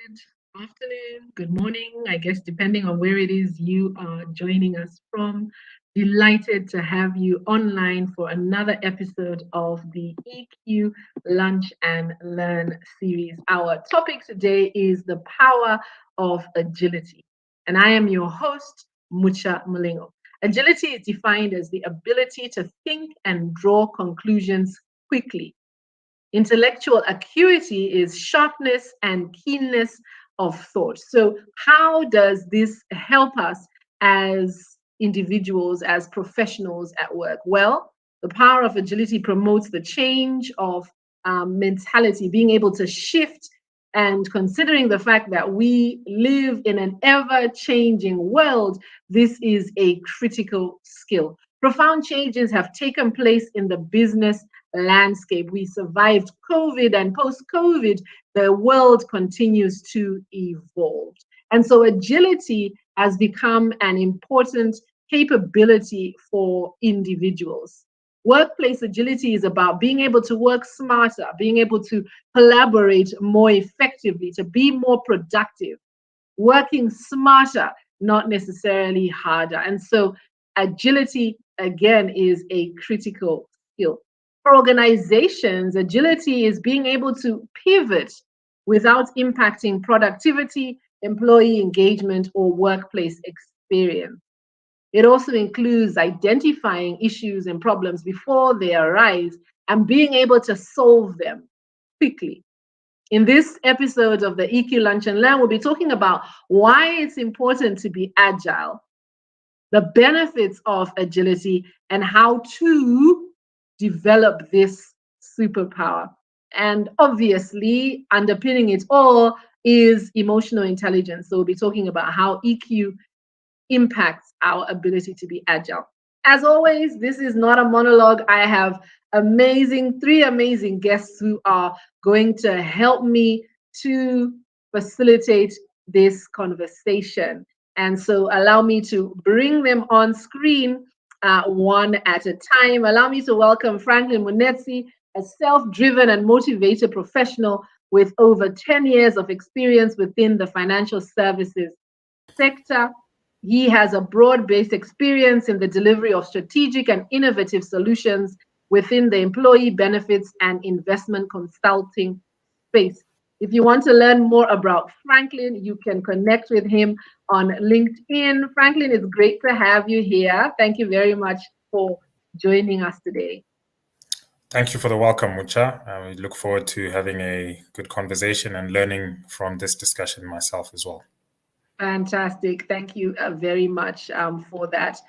afternoon, good morning, I guess, depending on where it is you are joining us from. Delighted to have you online for another episode of the EQ Lunch and Learn series. Our topic today is the power of agility, and I am your host, Mucha Malingo. Agility is defined as the ability to think and draw conclusions quickly. Intellectual acuity is sharpness and keenness of thought. So, how does this help us as individuals, as professionals at work? Well, the power of agility promotes the change of mentality, being able to shift and considering the fact that we live in an ever changing world, this is a critical skill. Profound changes have taken place in the business landscape. We survived COVID, and post COVID, the world continues to evolve. And so, agility has become an important capability for individuals. Workplace agility is about being able to work smarter, being able to collaborate more effectively, to be more productive, working smarter, not necessarily harder. And so, agility, again, is a critical skill. For organizations, agility is being able to pivot without impacting productivity, employee engagement, or workplace experience. It also includes identifying issues and problems before they arise and being able to solve them quickly. In this episode of the EQ Lunch and Learn, we'll be talking about why it's important to be agile, the benefits of agility, and how to develop this superpower. And obviously, underpinning it all is emotional intelligence. So we'll be talking about how EQ impacts our ability to be agile. As always, this is not a monologue. I have three amazing guests who are going to help me to facilitate this conversation. And so allow me to bring them on screen one at a time. Allow me to welcome Franklin Munetsi, a self-driven and motivated professional with over 10 years of experience within the financial services sector. He has a broad-based experience in the delivery of strategic and innovative solutions within the employee benefits and investment consulting space. If you want to learn more about Franklin, you can connect with him on LinkedIn. Franklin, it's great to have you here. Thank you very much for joining us today. Thank you for the welcome, Mucha. We look forward to having a good conversation and learning from this discussion myself as well. Fantastic. Thank you very much for that.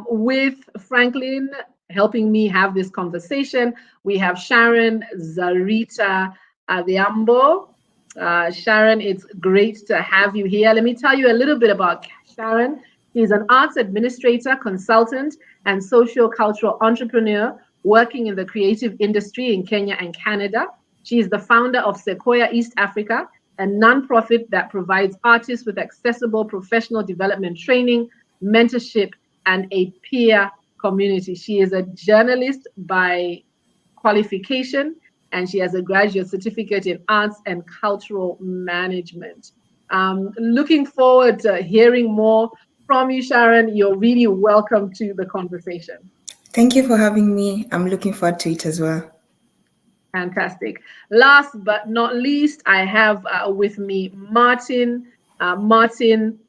With Franklin helping me have this conversation, we have Sharon Zarita Adhiambo. Sharon, it's great to have you here. Let me tell you a little bit about Sharon. She's an arts administrator, consultant, and socio-cultural entrepreneur working in the creative industry in Kenya and Canada. She is the founder of Sequoia East Africa, a nonprofit that provides artists with accessible professional development training, mentorship, and a peer community. She is a journalist by qualification, and she has a graduate certificate in arts and cultural management. Looking forward to hearing more from you, Sharon. You're really welcome to the conversation. Thank you for having me. I'm looking forward to it as well. Fantastic. Last but not least, I have with me Martin Ayiro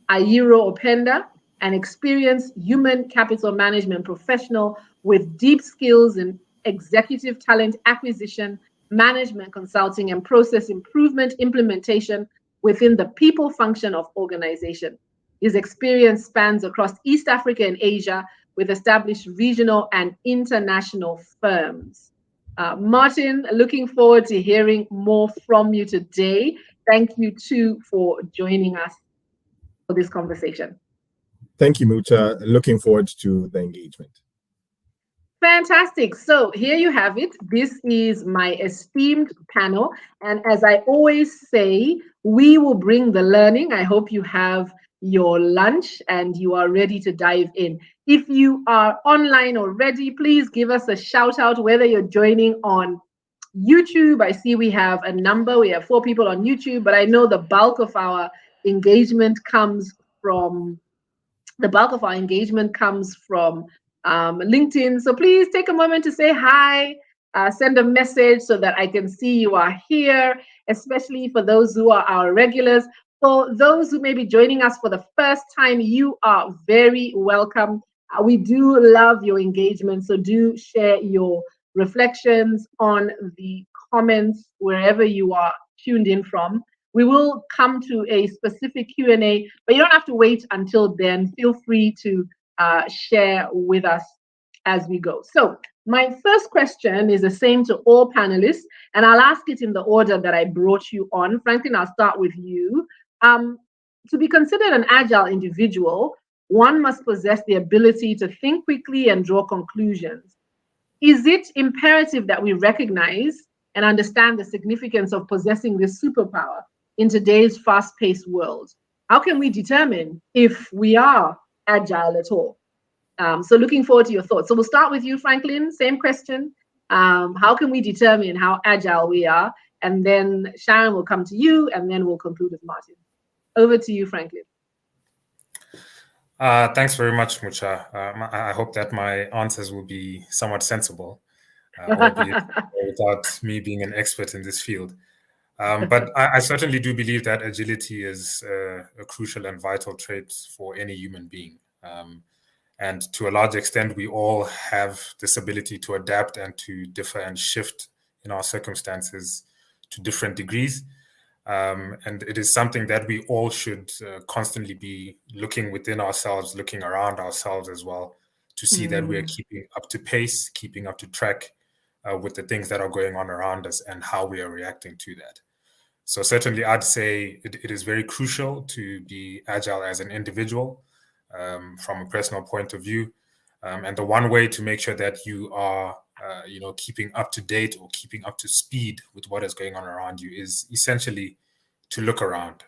Openda, an experienced human capital management professional with deep skills in executive talent acquisition, management consulting, and process improvement implementation within the people function of organization. His experience spans across East Africa and Asia with established regional and international firms. Martin, looking forward to hearing more from you today. Thank you too for joining us for this conversation. Thank you, Mucha. Looking forward to the engagement. Fantastic. So here you have it. This is my esteemed panel. And as I always say, we will bring the learning. I hope you have your lunch and you are ready to dive in. If you are online already, please give us a shout out, whether you're joining on YouTube, I see we have a number. We have 4 people on YouTube, but I know the bulk of our engagement comes from LinkedIn. So please take a moment to say hi, send a message so that I can see you are here, especially for those who are our regulars. For those who may be joining us for the first time, you are very welcome. We do love your engagement, so do share your reflections on the comments wherever you are tuned in from. We will come to a specific Q&A, but you don't have to wait until then. Feel free to share with us as we go. So my first question is the same to all panelists, and I'll ask it in the order that I brought you on. Franklin, I'll start with you. To be considered an agile individual, one must possess the ability to think quickly and draw conclusions. Is it imperative that we recognize and understand the significance of possessing this superpower in today's fast-paced world? How can we determine if we are agile at all? So looking forward to your thoughts. So we'll start with you, Franklin. Same question. How can we determine how agile we are? And then Sharon will come to you, and then we'll conclude with Martin. Over to you, Franklin. Thanks very much, Mucha. I hope that my answers will be somewhat sensible, albeit without me being an expert in this field. But I certainly do believe that agility is a crucial and vital trait for any human being. And to a large extent, we all have this ability to adapt and to differ and shift in our circumstances to different degrees. And it is something that we all should constantly be looking within ourselves, looking around ourselves as well, to see that we are keeping up to pace, keeping up to track with the things that are going on around us and how we are reacting to that. So certainly I'd say it is very crucial to be agile as an individual from a personal point of view. And the one way to make sure that you are keeping up to date or keeping up to speed with what is going on around you is essentially to look around.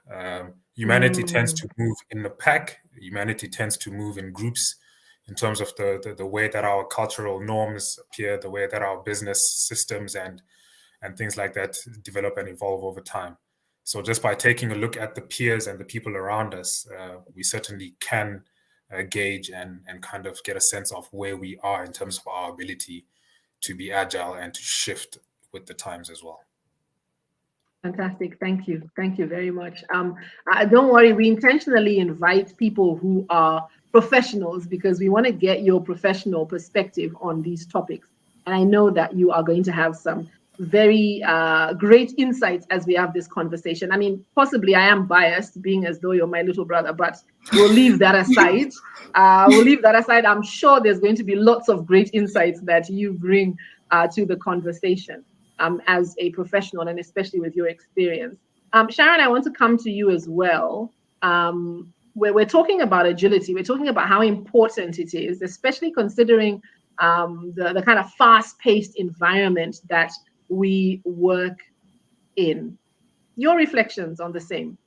Humanity tends to move in the pack. Humanity tends to move in groups in terms of the way that our cultural norms appear, the way that our business systems and things like that develop and evolve over time. So just by taking a look at the peers and the people around us, we certainly can gauge and kind of get a sense of where we are in terms of our ability to be agile and to shift with the times as well. Fantastic. Thank you. Thank you very much. Don't worry, we intentionally invite people who are professionals because we want to get your professional perspective on these topics. And I know that you are going to have some very great insights as we have this conversation. I mean, possibly I am biased, being as though you're my little brother, but we'll leave that aside. I'm sure there's going to be lots of great insights that you bring to the conversation as a professional, and especially with your experience. Sharon, I want to come to you as well. Where we're talking about agility, we're talking about how important it is, especially considering the kind of fast-paced environment that we work in. Your reflections on the same.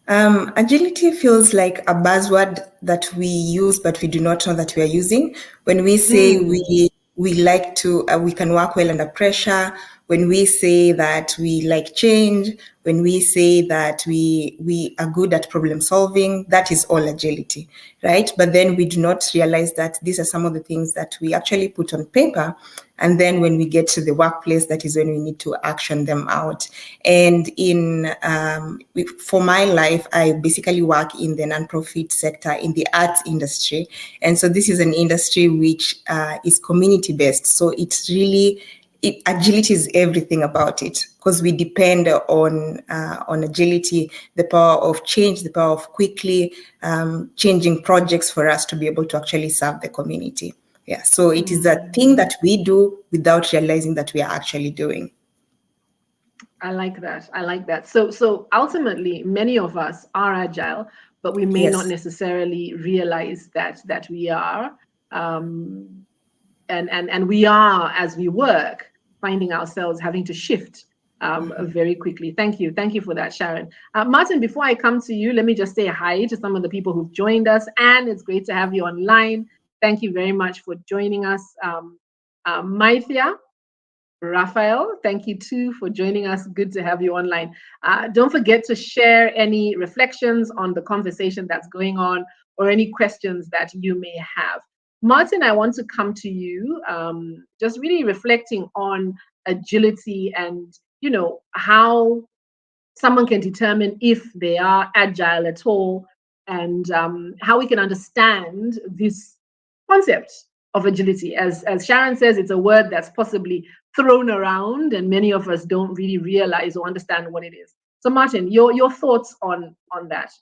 Agility feels like a buzzword that we use, but we do not know that we are using. When we say we like to, we can work well under pressure, when we say that we like change, when we say that we are good at problem solving, that is all agility, right? But then we do not realize that these are some of the things that we actually put on paper. And then when we get to the workplace, that is when we need to action them out. And for my life, I basically work in the nonprofit sector, in the arts industry. And so this is an industry which is community-based. So it's really, agility is everything about it, because we depend on agility, the power of change, the power of quickly changing projects for us to be able to actually serve the community. Yeah, so it is a thing that we do without realizing that we are actually doing. I like that. So ultimately, many of us are agile, but we may not necessarily realize that we are. And we are, as we work, finding ourselves having to shift very quickly. Thank you for that, Sharon. Martin, before I come to you, let me just say hi to some of the people who've joined us, and it's great to have you online. Thank you very much for joining us. Maithia, Raphael, thank you too for joining us. Good to have you online. Don't forget to share any reflections on the conversation that's going on or any questions that you may have. Martin, I want to come to you, just really reflecting on agility and, how someone can determine if they are agile at all, and how we can understand this concept of agility. As Sharon says, it's a word that's possibly thrown around, and many of us don't really realize or understand what it is. So, Martin, your thoughts on that?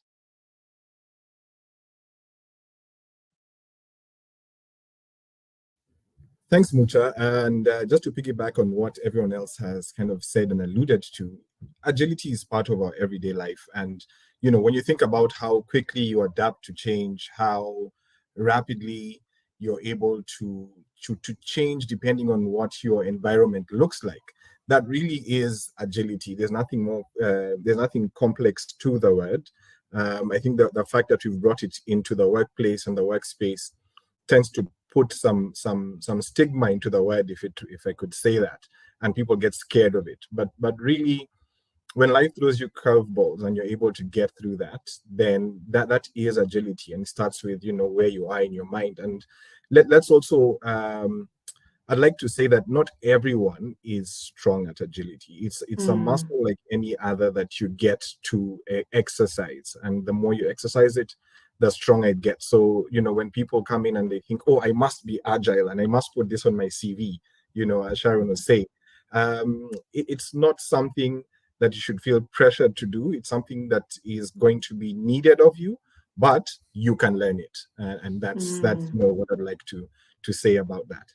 Thanks, Mucha. And just to piggyback on what everyone else has kind of said and alluded to, agility is part of our everyday life. And, when you think about how quickly you adapt to change, how rapidly you're able to change depending on what your environment looks like, that really is agility. There's nothing more, there's nothing complex to the word. I think that the fact that we've brought it into the workplace and the workspace tends to put some stigma into the word, if I could say that, and people get scared of it. But really, when life throws you curveballs and you're able to get through that, then that is agility, and it starts with where you are in your mind. And let's also I'd like to say that not everyone is strong at agility. It's a muscle like any other that you get to exercise, and the more you exercise it, the stronger it gets. So, when people come in and they think, oh, I must be agile and I must put this on my CV, as Sharon was saying, it's not something that you should feel pressured to do. It's something that is going to be needed of you, but you can learn it. And that's what I'd like to say about that.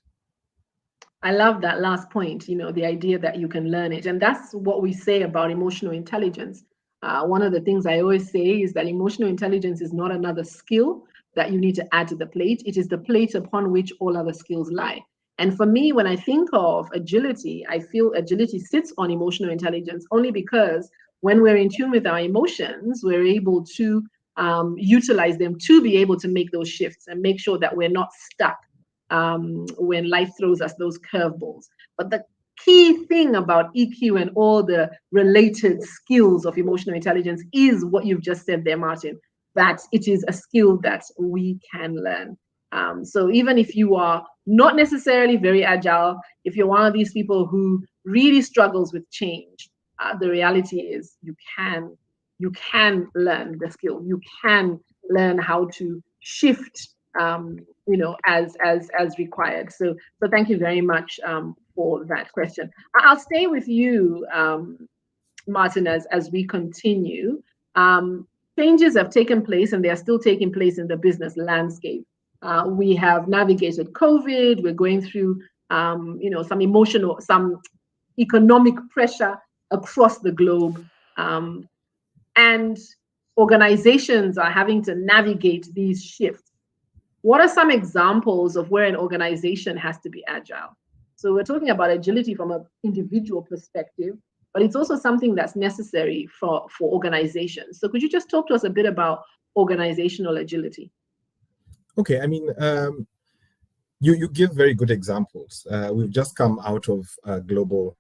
I love that last point, the idea that you can learn it. And that's what we say about emotional intelligence. One of the things I always say is that emotional intelligence is not another skill that you need to add to the plate. It is the plate upon which all other skills lie. And for me, when I think of agility, I feel agility sits on emotional intelligence only because when we're in tune with our emotions, we're able to utilize them to be able to make those shifts and make sure that we're not stuck when life throws us those curveballs. But the key thing about EQ and all the related skills of emotional intelligence is what you've just said there, Martin, that it is a skill that we can learn. So even if you are not necessarily very agile, if you're one of these people who really struggles with change, the reality is you can learn the skill. You can learn how to shift, as required. So thank you very much for that question. I'll stay with you, Martin, as we continue. Changes have taken place, and they are still taking place in the business landscape. We have navigated COVID. We're going through, some economic pressure across the globe, and organizations are having to navigate these shifts. What are some examples of where an organization has to be agile? So we're talking about agility from an individual perspective, but it's also something that's necessary for organizations. So could you just talk to us a bit about organizational agility? Okay, I mean, you give very good examples. We've just come out of a global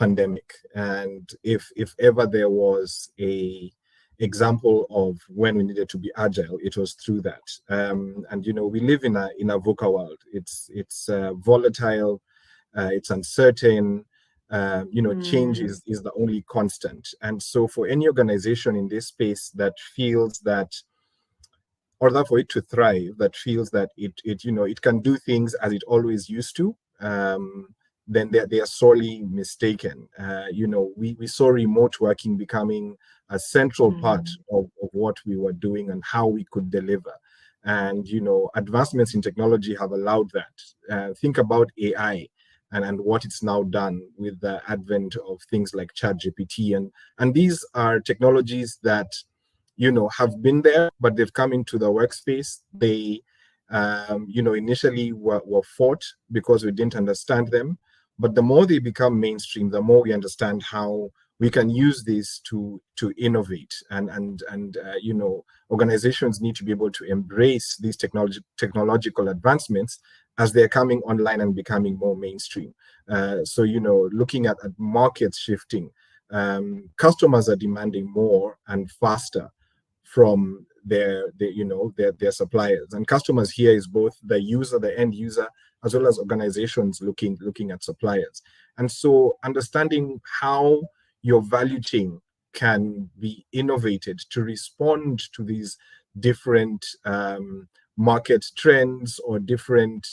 pandemic, and if ever there was a example of when we needed to be agile, it was through that. And we live in a VUCA world. It's volatile, it's uncertain. Change is the only constant. And so for any organization in this space that feels that, or that for it to thrive, that feels that it can do things as it always used to, then they are sorely mistaken. We saw remote working becoming a central part of what we were doing and how we could deliver. And, advancements in technology have allowed that. Think about AI and what it's now done with the advent of things like ChatGPT. And these are technologies that, have been there, but they've come into the workspace. They, initially were fought because we didn't understand them. But the more they become mainstream, the more we understand how we can use this to innovate, and organizations need to be able to embrace these technological advancements as they're coming online and becoming more mainstream. So, looking at markets shifting, customers are demanding more and faster from their suppliers. And customers here is both the user, the end user, as well as organizations looking at suppliers. And so understanding how your value chain can be innovated to respond to these different market trends or different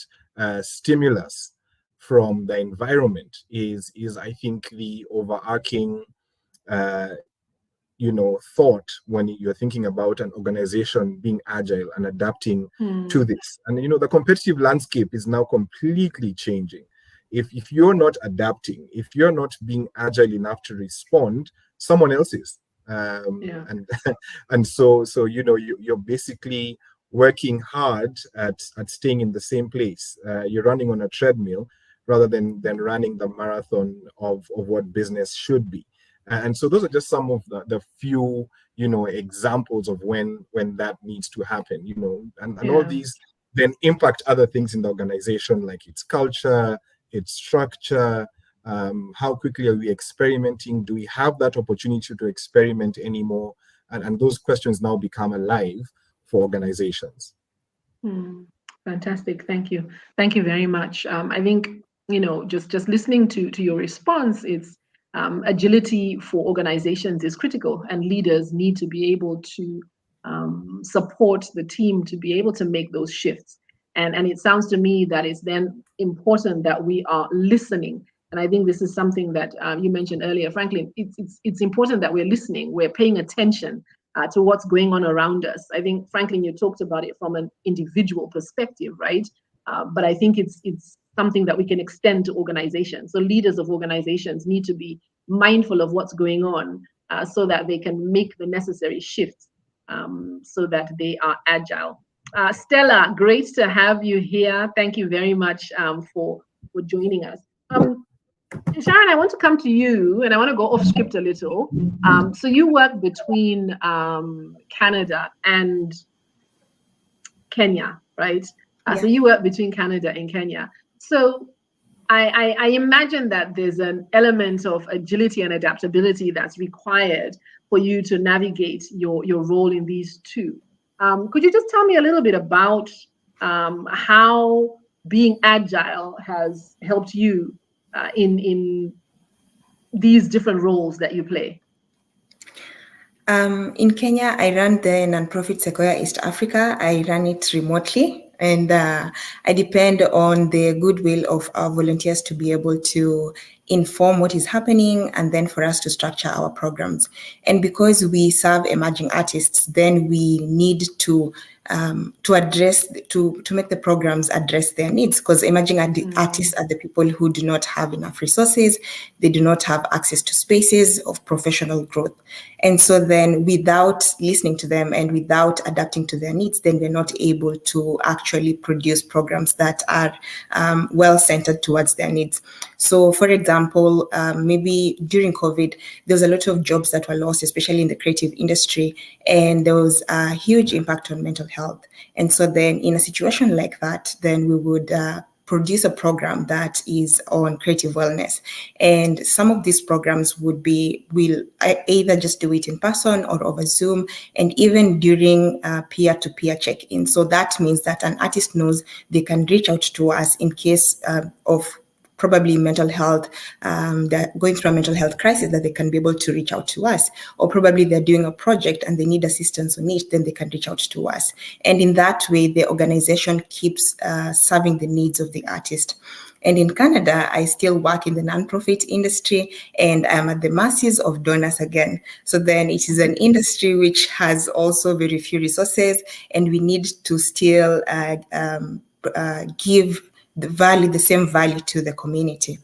stimulus from the environment is I think the overarching thought when you're thinking about an organization being agile and adapting to this. And the competitive landscape is now completely changing. If you're not adapting, if you're not being agile enough to respond, someone else is. And so you're basically working hard at staying in the same place. You're running on a treadmill rather than running the marathon of what business should be. And so those are just some of the few examples of when that needs to happen. And all these then impact other things in the organization, like its culture, its structure. How quickly are we experimenting? Do we have that opportunity to experiment anymore? And those questions now become alive for organizations. Fantastic. Thank you very much. I think just listening to your response, it's agility for organizations is critical, and leaders need to be able to support the team to be able to make those shifts. And it sounds to me that it's then important that we are listening. And I think this is something that you mentioned earlier, Franklin. It's important that we're listening, we're paying attention to what's going on around us. I think, Franklin, you talked about it from an individual perspective, right? But I think it's something that we can extend to organizations. So leaders of organizations need to be mindful of what's going on so that they can make the necessary shifts so that they are agile. Stella, great to have you here. Thank you very much for joining us. Sharon, I want to come to you, and I want to go off script a little. So you work between Canada and Kenya, right? So you work between Canada and Kenya. So I imagine that there's an element of agility and adaptability that's required for you to navigate your role in these two. Could you just tell me a little bit about how being agile has helped you in these different roles that you play? In Kenya, I run the nonprofit Sequoia East Africa. I run it remotely, and I depend on the goodwill of our volunteers to be able to inform what is happening and then for us to structure our programs. And because we serve emerging artists, then we need to address, to make the programs address their needs, because emerging artists are the people who do not have enough resources, they do not have access to spaces of professional growth. And so then without listening to them and without adapting to their needs, then we're not able to actually produce programs that are well-centered towards their needs. So for example, maybe during COVID, there was a lot of jobs that were lost, especially in the creative industry, and there was a huge impact on mental health. And so then in a situation like that, then we would produce a program that is on creative wellness. And some of these programs we'll either just do it in person or over Zoom, and even during peer-to-peer check-in. So that means that an artist knows they can reach out to us in case of probably mental health, they're going through a mental health crisis, that they can be able to reach out to us. Or probably they're doing a project and they need assistance on it, then they can reach out to us. And in that way, the organization keeps serving the needs of the artist. And in Canada, I still work in the nonprofit industry, and I'm at the mercies of donors again. So then it is an industry which has also very few resources, and we need to still give the same value to the community.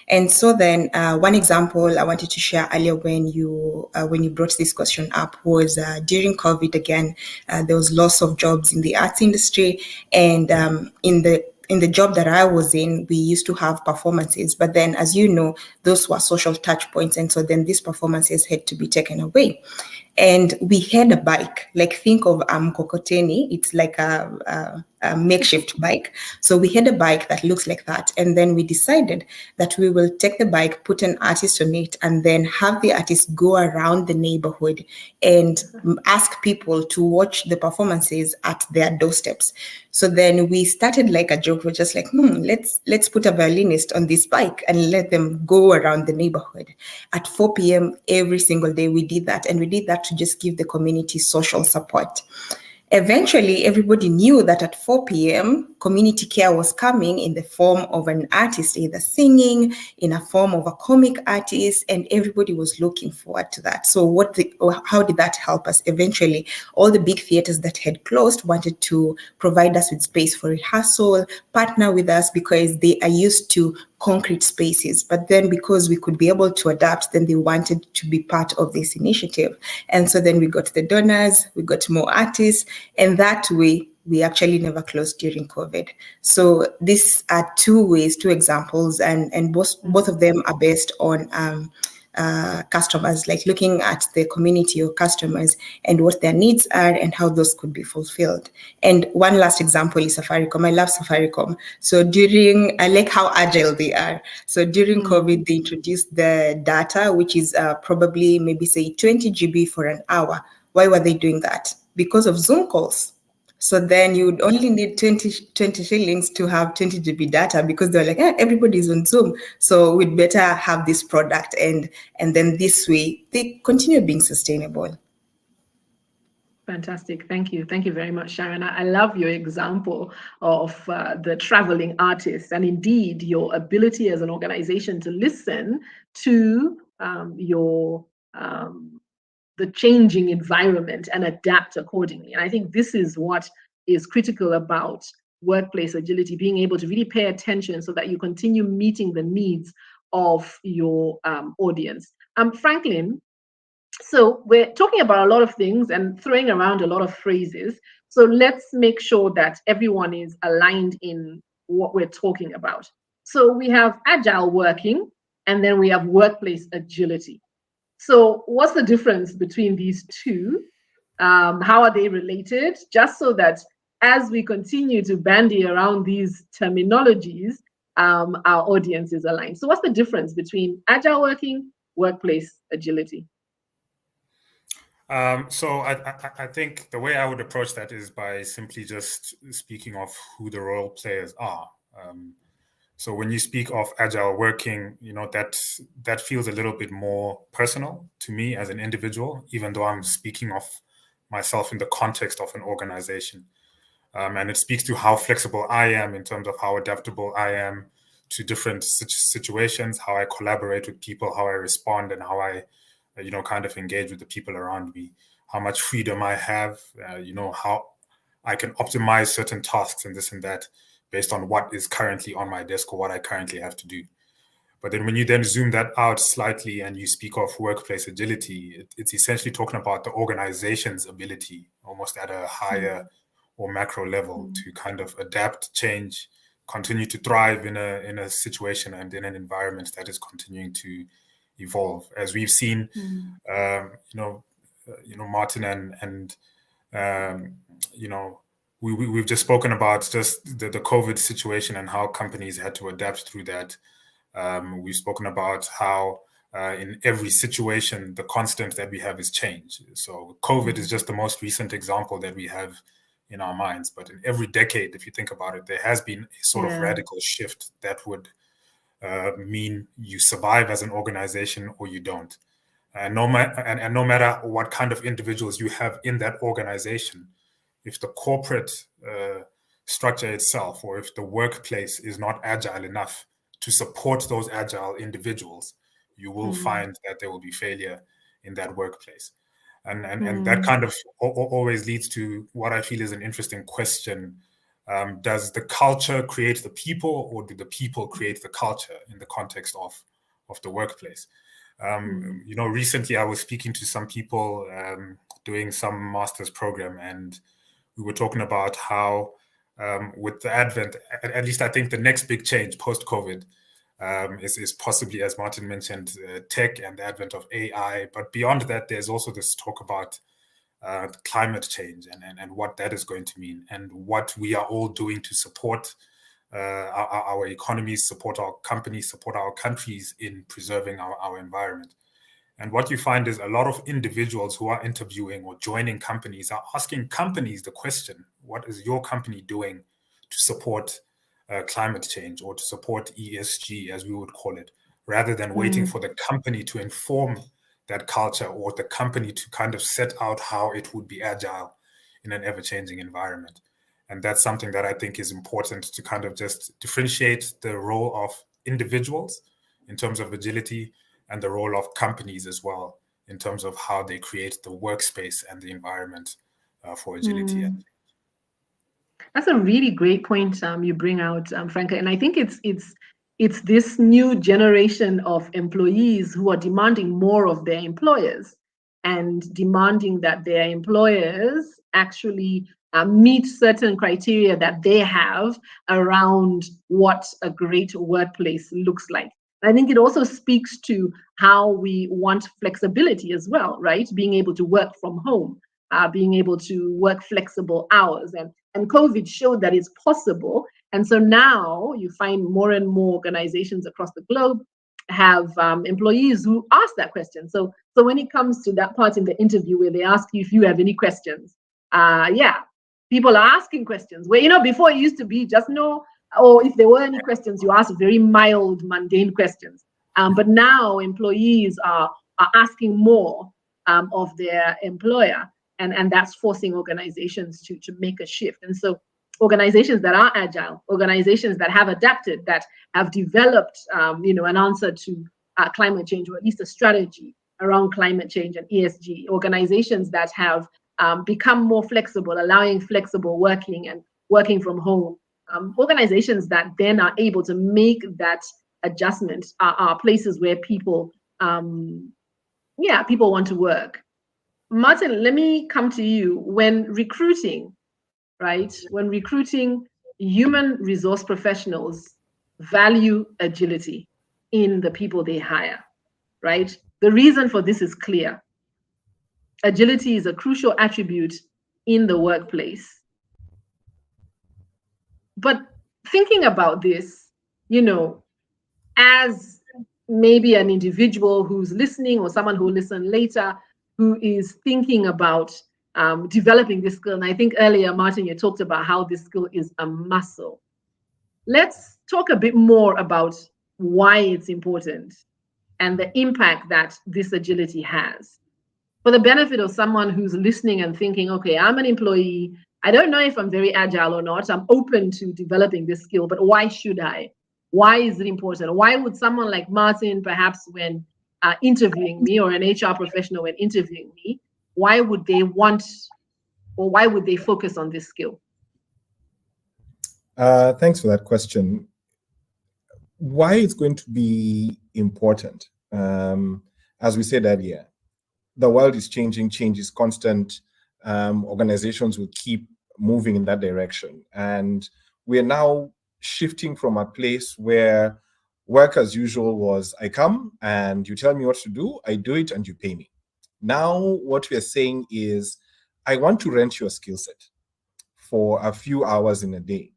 And so then one example I wanted to share earlier when you brought this question up was during COVID again, there was loss of jobs in the arts industry, and in the job that I was in, we used to have performances, but then, as you know, those were social touch points, and so then these performances had to be taken away. And we had a bike, like think of Mkokoteni. It's like a makeshift bike. So we had a bike that looks like that. And then we decided that we will take the bike, put an artist on it, and then have the artist go around the neighborhood and ask people to watch the performances at their doorsteps. So then we started like a joke. We're just like, let's put a violinist on this bike and let them go around the neighborhood. At 4 p.m. every single day we did that. And we did that to just give the community social support. Eventually, everybody knew that at 4 p.m., community care was coming in the form of an artist, either singing, in a form of a comic artist, and everybody was looking forward to that. So how did that help us? Eventually, all the big theaters that had closed wanted to provide us with space for rehearsal, partner with us because they are used to concrete spaces. But then because we could be able to adapt, then they wanted to be part of this initiative. And so then we got the donors, we got more artists, and that way we actually never closed during COVID. So these are two examples, and both of them are based on customers, like looking at the community of customers and what their needs are and how those could be fulfilled. And one last example is Safaricom. I love Safaricom. So I like how agile they are. So during COVID, they introduced the data, which is probably maybe say 20 GB for an hour. Why were they doing that? Because of Zoom calls. So then you would only need 20 shillings to have 20 GB data, because they're like, everybody's on Zoom, so we'd better have this product. And then this way, they continue being sustainable. Fantastic. Thank you. Thank you very much, Sharon. I love your example of the traveling artist, and indeed your ability as an organization to listen to the changing environment and adapt accordingly. And I think this is what is critical about workplace agility, being able to really pay attention so that you continue meeting the needs of your audience. Franklin, so we're talking about a lot of things and throwing around a lot of phrases. So let's make sure that everyone is aligned in what we're talking about. So we have agile working, and then we have workplace agility. So what's the difference between these two? How are they related? Just so that as we continue to bandy around these terminologies, our audience is aligned. So what's the difference between agile working, workplace agility? So I think the way I would approach that is by simply just speaking of who the role players are. So when you speak of agile working, that feels a little bit more personal to me as an individual, even though I'm speaking of myself in the context of an organization. And it speaks to how flexible I am in terms of how adaptable I am to different situations, how I collaborate with people, how I respond, and how I, kind of engage with the people around me, how much freedom I have, how I can optimize certain tasks and this and that based on what is currently on my desk or what I currently have to do. But then when you then zoom that out slightly and you speak of workplace agility, it's essentially talking about the organization's ability, almost at a higher or macro level, to kind of adapt, change, continue to thrive in a situation and in an environment that is continuing to evolve. As we've seen, Martin and we've just spoken about just the COVID situation and how companies had to adapt through that. We've spoken about how in every situation, the constant that we have is change. So COVID is just the most recent example that we have in our minds. But in every decade, if you think about it, there has been a sort of radical shift that would mean you survive as an organization or you don't. And no matter what kind of individuals you have in that organization, if the corporate structure itself or if the workplace is not agile enough to support those agile individuals, you will find that there will be failure in that workplace. And that kind of always leads to what I feel is an interesting question. Does the culture create the people, or do the people create the culture in the context of the workplace? Recently I was speaking to some people doing some master's program, and we were talking about how with the advent, at least I think the next big change post-COVID, is possibly, as Martin mentioned, tech and the advent of AI. But beyond that, there's also this talk about climate change and what that is going to mean, and what we are all doing to support our economies, support our companies, support our countries in preserving our environment. And what you find is a lot of individuals who are interviewing or joining companies are asking companies the question, what is your company doing to support climate change or to support ESG, as we would call it, rather than waiting for the company to inform that culture or the company to kind of set out how it would be agile in an ever-changing environment. And that's something that I think is important to kind of just differentiate the role of individuals in terms of agility and the role of companies as well in terms of how they create the workspace and the environment for agility. That's a really great point you bring out, Franca. And I think it's this new generation of employees who are demanding more of their employers and demanding that their employers actually meet certain criteria that they have around what a great workplace looks like. I think it also speaks to how we want flexibility as well, right? Being able to work from home, being able to work flexible hours. And COVID showed that it's possible. And so now you find more and more organizations across the globe have employees who ask that question. So when it comes to that part in the interview where they ask you if you have any questions, people are asking questions where, before it used to be just no, or if there were any questions, you ask very mild, mundane questions. But now employees are asking more of their employer, and that's forcing organizations to make a shift. And so organizations that are agile, organizations that have adapted, that have developed, an answer to climate change, or at least a strategy around climate change and ESG, organizations that have become more flexible, allowing flexible working and working from home, organizations that then are able to make that adjustment are places where people want to work. Martin, let me come to you. When recruiting, human resource professionals value agility in the people they hire, right? The reason for this is clear. Agility is a crucial attribute in the workplace. But thinking about this, as maybe an individual who's listening or someone who will listen later, who is thinking about developing this skill. And I think earlier, Martin, you talked about how this skill is a muscle. Let's talk a bit more about why it's important and the impact that this agility has. For the benefit of someone who's listening and thinking, okay, I'm an employee, I don't know if I'm very agile or not, I'm open to developing this skill, but why should I? Why is it important? Why would someone like Martin, perhaps when interviewing me, or an HR professional when interviewing me, why would they want, or why would they focus on this skill? Thanks for that question. Why it's going to be important? As we said earlier, the world is changing, change is constant. Organizations will keep moving in that direction. And we're now shifting from a place where work as usual was, I come and you tell me what to do, I do it and you pay me. Now what we are saying is, I want to rent your skill set for a few hours in a day.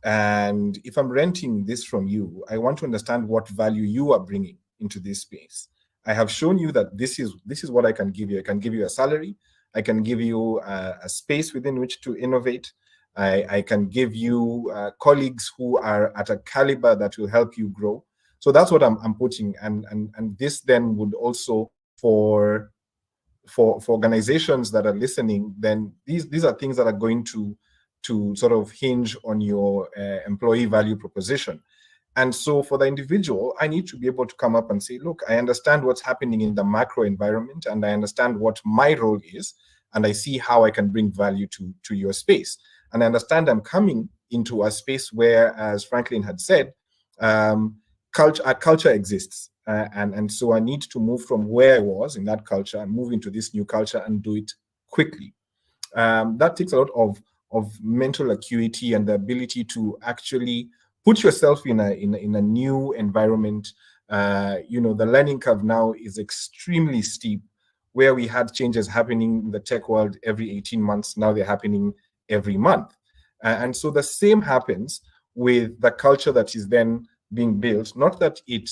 And if I'm renting this from you, I want to understand what value you are bringing into this space. I have shown you that this is what I can give you. I can give you a salary. I can give you a space within which to innovate. I can give you colleagues who are at a caliber that will help you grow. So that's what I'm putting. And this then would also, for organizations that are listening, then these are things that are going to sort of hinge on your employee value proposition. And so for the individual, I need to be able to come up and say, look, I understand what's happening in the macro environment, and I understand what my role is, and I see how I can bring value to your space. And I understand I'm coming into a space where, as Franklin had said, culture exists. And so I need to move from where I was in that culture and move into this new culture and do it quickly. That takes a lot of mental acuity and the ability to actually put yourself in a new environment. The learning curve now is extremely steep, where we had changes happening in the tech world every 18 months. Now they're happening every month. And so the same happens with the culture that is then being built. Not that it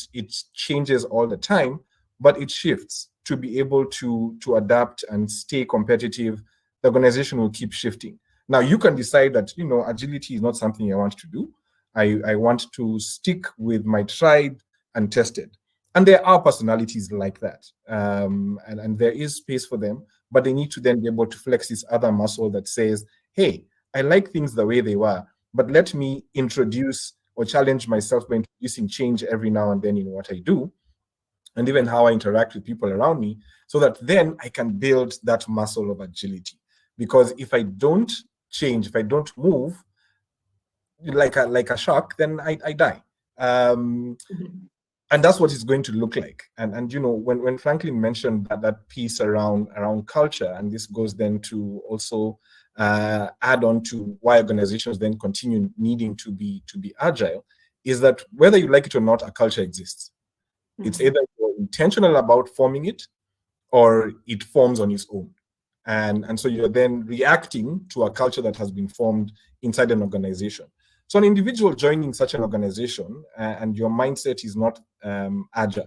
changes all the time, but it shifts to be able to adapt and stay competitive. The organization will keep shifting. Now you can decide that, agility is not something I want to do. I want to stick with my tried and tested. And there are personalities like that. And there is space for them, but they need to then be able to flex this other muscle that says, hey, I like things the way they were, but let me introduce or challenge myself by introducing change every now and then in what I do, and even how I interact with people around me, so that then I can build that muscle of agility. Because if I don't change, if I don't move like a shark, then I die. And that's what it's going to look like. And when Franklin mentioned that piece around culture, and this goes then to also add on to why organizations then continue needing to be agile, is that whether you like it or not, a culture exists. It's either you're intentional about forming it, or it forms on its own. And so you're then reacting to a culture that has been formed inside an organization. So an individual joining such an organization and your mindset is not agile,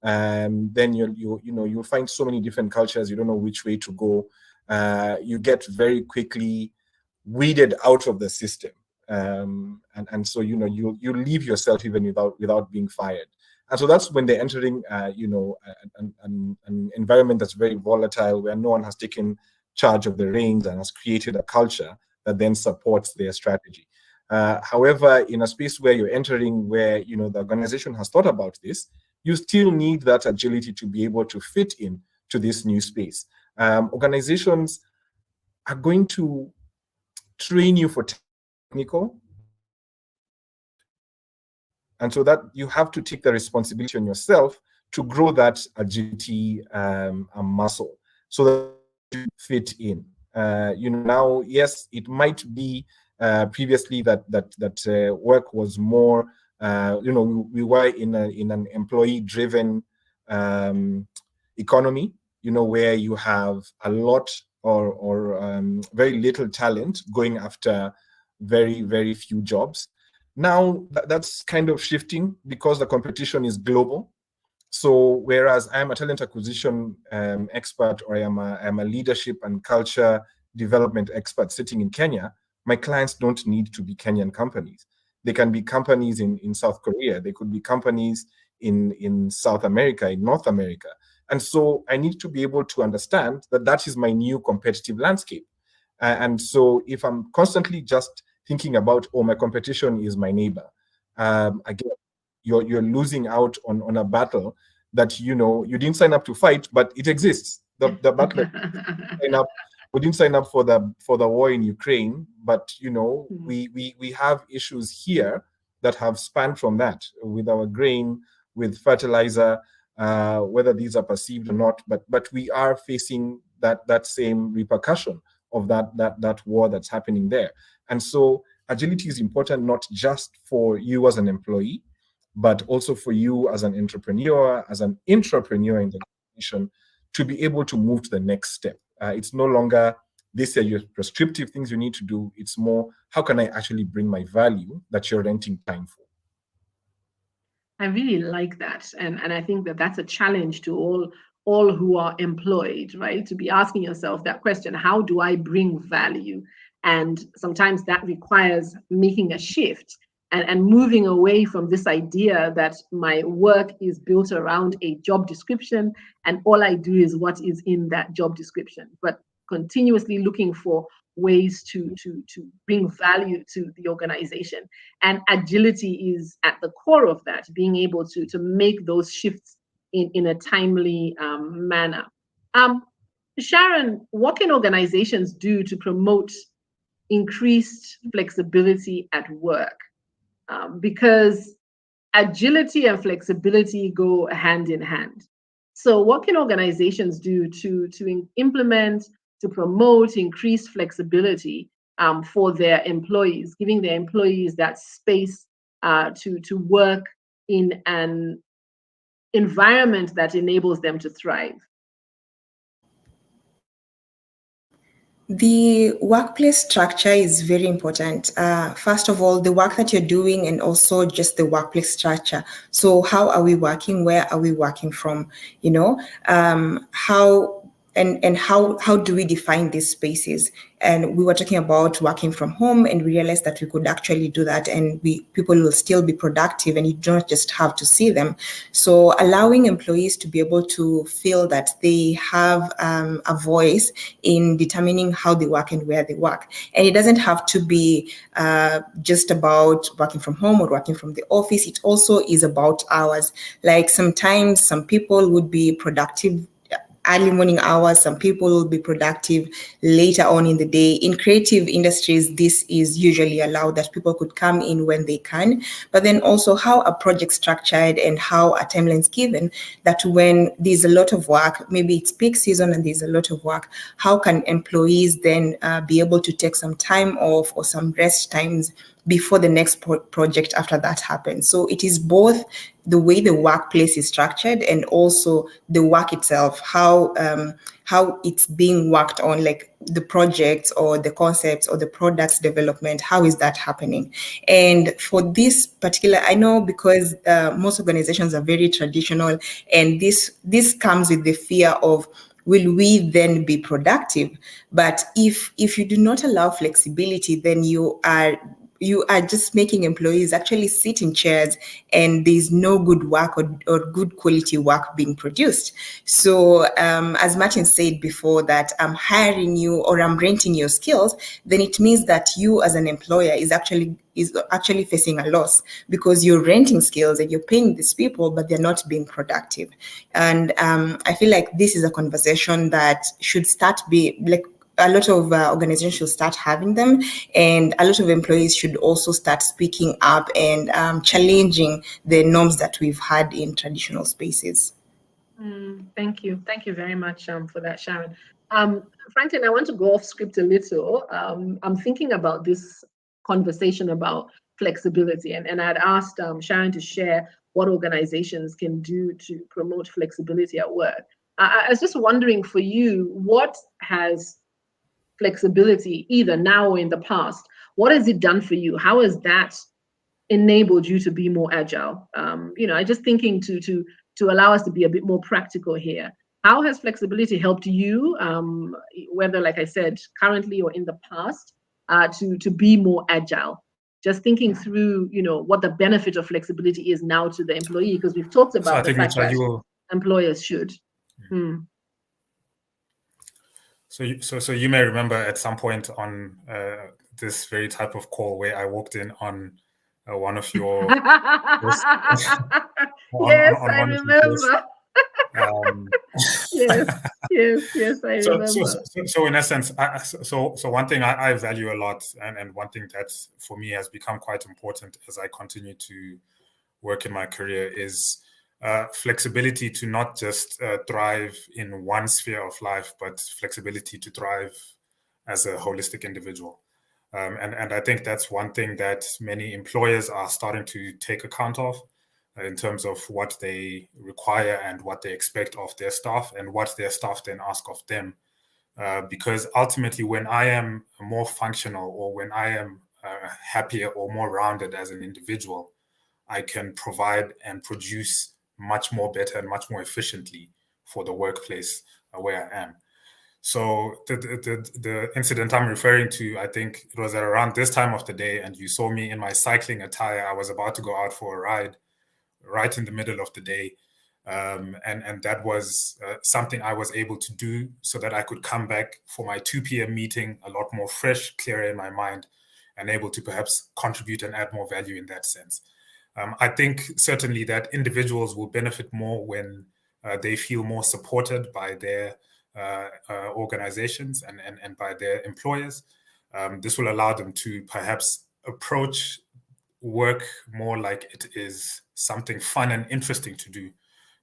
then you'll find so many different cultures. You don't know which way to go. You get very quickly weeded out of the system, and so you leave yourself even without being fired. And so that's when they're entering an environment that's very volatile, where no one has taken charge of the reins and has created a culture that then supports their strategy. However, in a space where you're entering, where the organization has thought about this, you still need that agility to be able to fit in to this new space. Organizations are going to train you for technical, and so that you have to take the responsibility on yourself to grow that agility muscle, so that you fit in. Now, yes, it might be previously that work was more, we were in an employee-driven economy, where you have a lot or very little talent going after very, very few jobs. Now that's kind of shifting because the competition is global. So whereas I'm a talent acquisition expert, or I am a leadership and culture development expert sitting in Kenya, my clients don't need to be Kenyan companies. They can be companies in South Korea. They could be companies in South America, in North America. And so I need to be able to understand that is my new competitive landscape. And so if I'm constantly just thinking about, my competition is my neighbor, again, you're losing out on a battle that you didn't sign up to fight, but it exists. The battle we didn't sign up for the war in Ukraine, but we have issues here that have spanned from that, with our grain, with fertilizer, whether these are perceived or not, but we are facing that same repercussion of that war that's happening there. And so agility is important, not just for you as an employee, but also for you as an entrepreneur, as an intrapreneur in the organization, to be able to move to the next step. It's no longer these are your prescriptive things you need to do. It's more, how can I actually bring my value that you're renting time for? I really like that. And I think that's a challenge to all who are employed, right? To be asking yourself that question, how do I bring value? And sometimes that requires making a shift and moving away from this idea that my work is built around a job description and all I do is what is in that job description, but continuously looking for ways to bring value to the organization. And agility is at the core of that, being able to make those shifts in a timely manner. Sharon, what can organizations do to promote increased flexibility at work? Because agility and flexibility go hand in hand. So what can organizations do to implement, to promote increased flexibility for their employees, giving their employees that space to work in an environment that enables them to thrive? The workplace structure is very important. First of all, the work that you're doing, and also just the workplace structure. So, how are we working? Where are we working from? You know, how and how do we define these spaces? And we were talking about working from home, and we realized that we could actually do that, and people will still be productive, and you don't just have to see them. So allowing employees to be able to feel that they have a voice in determining how they work and where they work, and it doesn't have to be just about working from home or working from the office. It also is about hours. Like sometimes some people would be productive early morning hours, some people will be productive later on in the day. In creative industries, this is usually allowed, that people could come in when they can. But then also how a project structured and how a timeline is given, that when there's a lot of work, maybe it's peak season and there's a lot of work, how can employees then be able to take some time off or some rest times before the next project after that happens? So it is both the way the workplace is structured and also the work itself, how it's being worked on, like the projects or the concepts or the products development, how is that happening? And for this particular, I know because most organizations are very traditional, and this comes with the fear of, will we then be productive? But if you do not allow flexibility, then you are just making employees actually sit in chairs, and there's no good work or good quality work being produced. So as Martin said before, that I'm hiring you or I'm renting your skills, then it means that you as an employer is actually facing a loss, because you're renting skills and you're paying these people, but they're not being productive. And I feel like this is a conversation that should start be like, a lot of organizations should start having them, and a lot of employees should also start speaking up and challenging the norms that we've had in traditional spaces. Thank you very much for that, Sharon. Franklin, I want to go off script a little. I'm thinking about this conversation about flexibility, and I'd asked Sharon to share what organizations can do to promote flexibility at work. I was just wondering, for you, what has flexibility, either now or in the past, what has it done for you? How has that enabled you to be more agile? I just thinking to allow us to be a bit more practical here. How has flexibility helped you, whether, like I said, currently or in the past, to be more agile? Just thinking through, what the benefit of flexibility is now to the employee, because we've talked about the fact that employers should. So you may remember at some point on this very type of call where I walked in on one of your yes, I remember. Yes, I remember. So in essence, so one thing I value a lot, and one thing that for me has become quite important as I continue to work in my career, is flexibility to not just thrive in one sphere of life, but flexibility to thrive as a holistic individual. And I think that's one thing that many employers are starting to take account of in terms of what they require and what they expect of their staff, and what their staff then ask of them. Because ultimately, when I am more functional, or when I am happier or more rounded as an individual, I can provide and produce much more better and much more efficiently for the workplace where I am. So the incident I'm referring to, I think it was at around this time of the day, and you saw me in my cycling attire. I was about to go out for a ride right in the middle of the day. And that was something I was able to do so that I could come back for my 2 p.m. meeting a lot more fresh, clearer in my mind, and able to perhaps contribute and add more value in that sense. I think certainly that individuals will benefit more when they feel more supported by their organizations and by their employers. This will allow them to perhaps approach work more like it is something fun and interesting to do,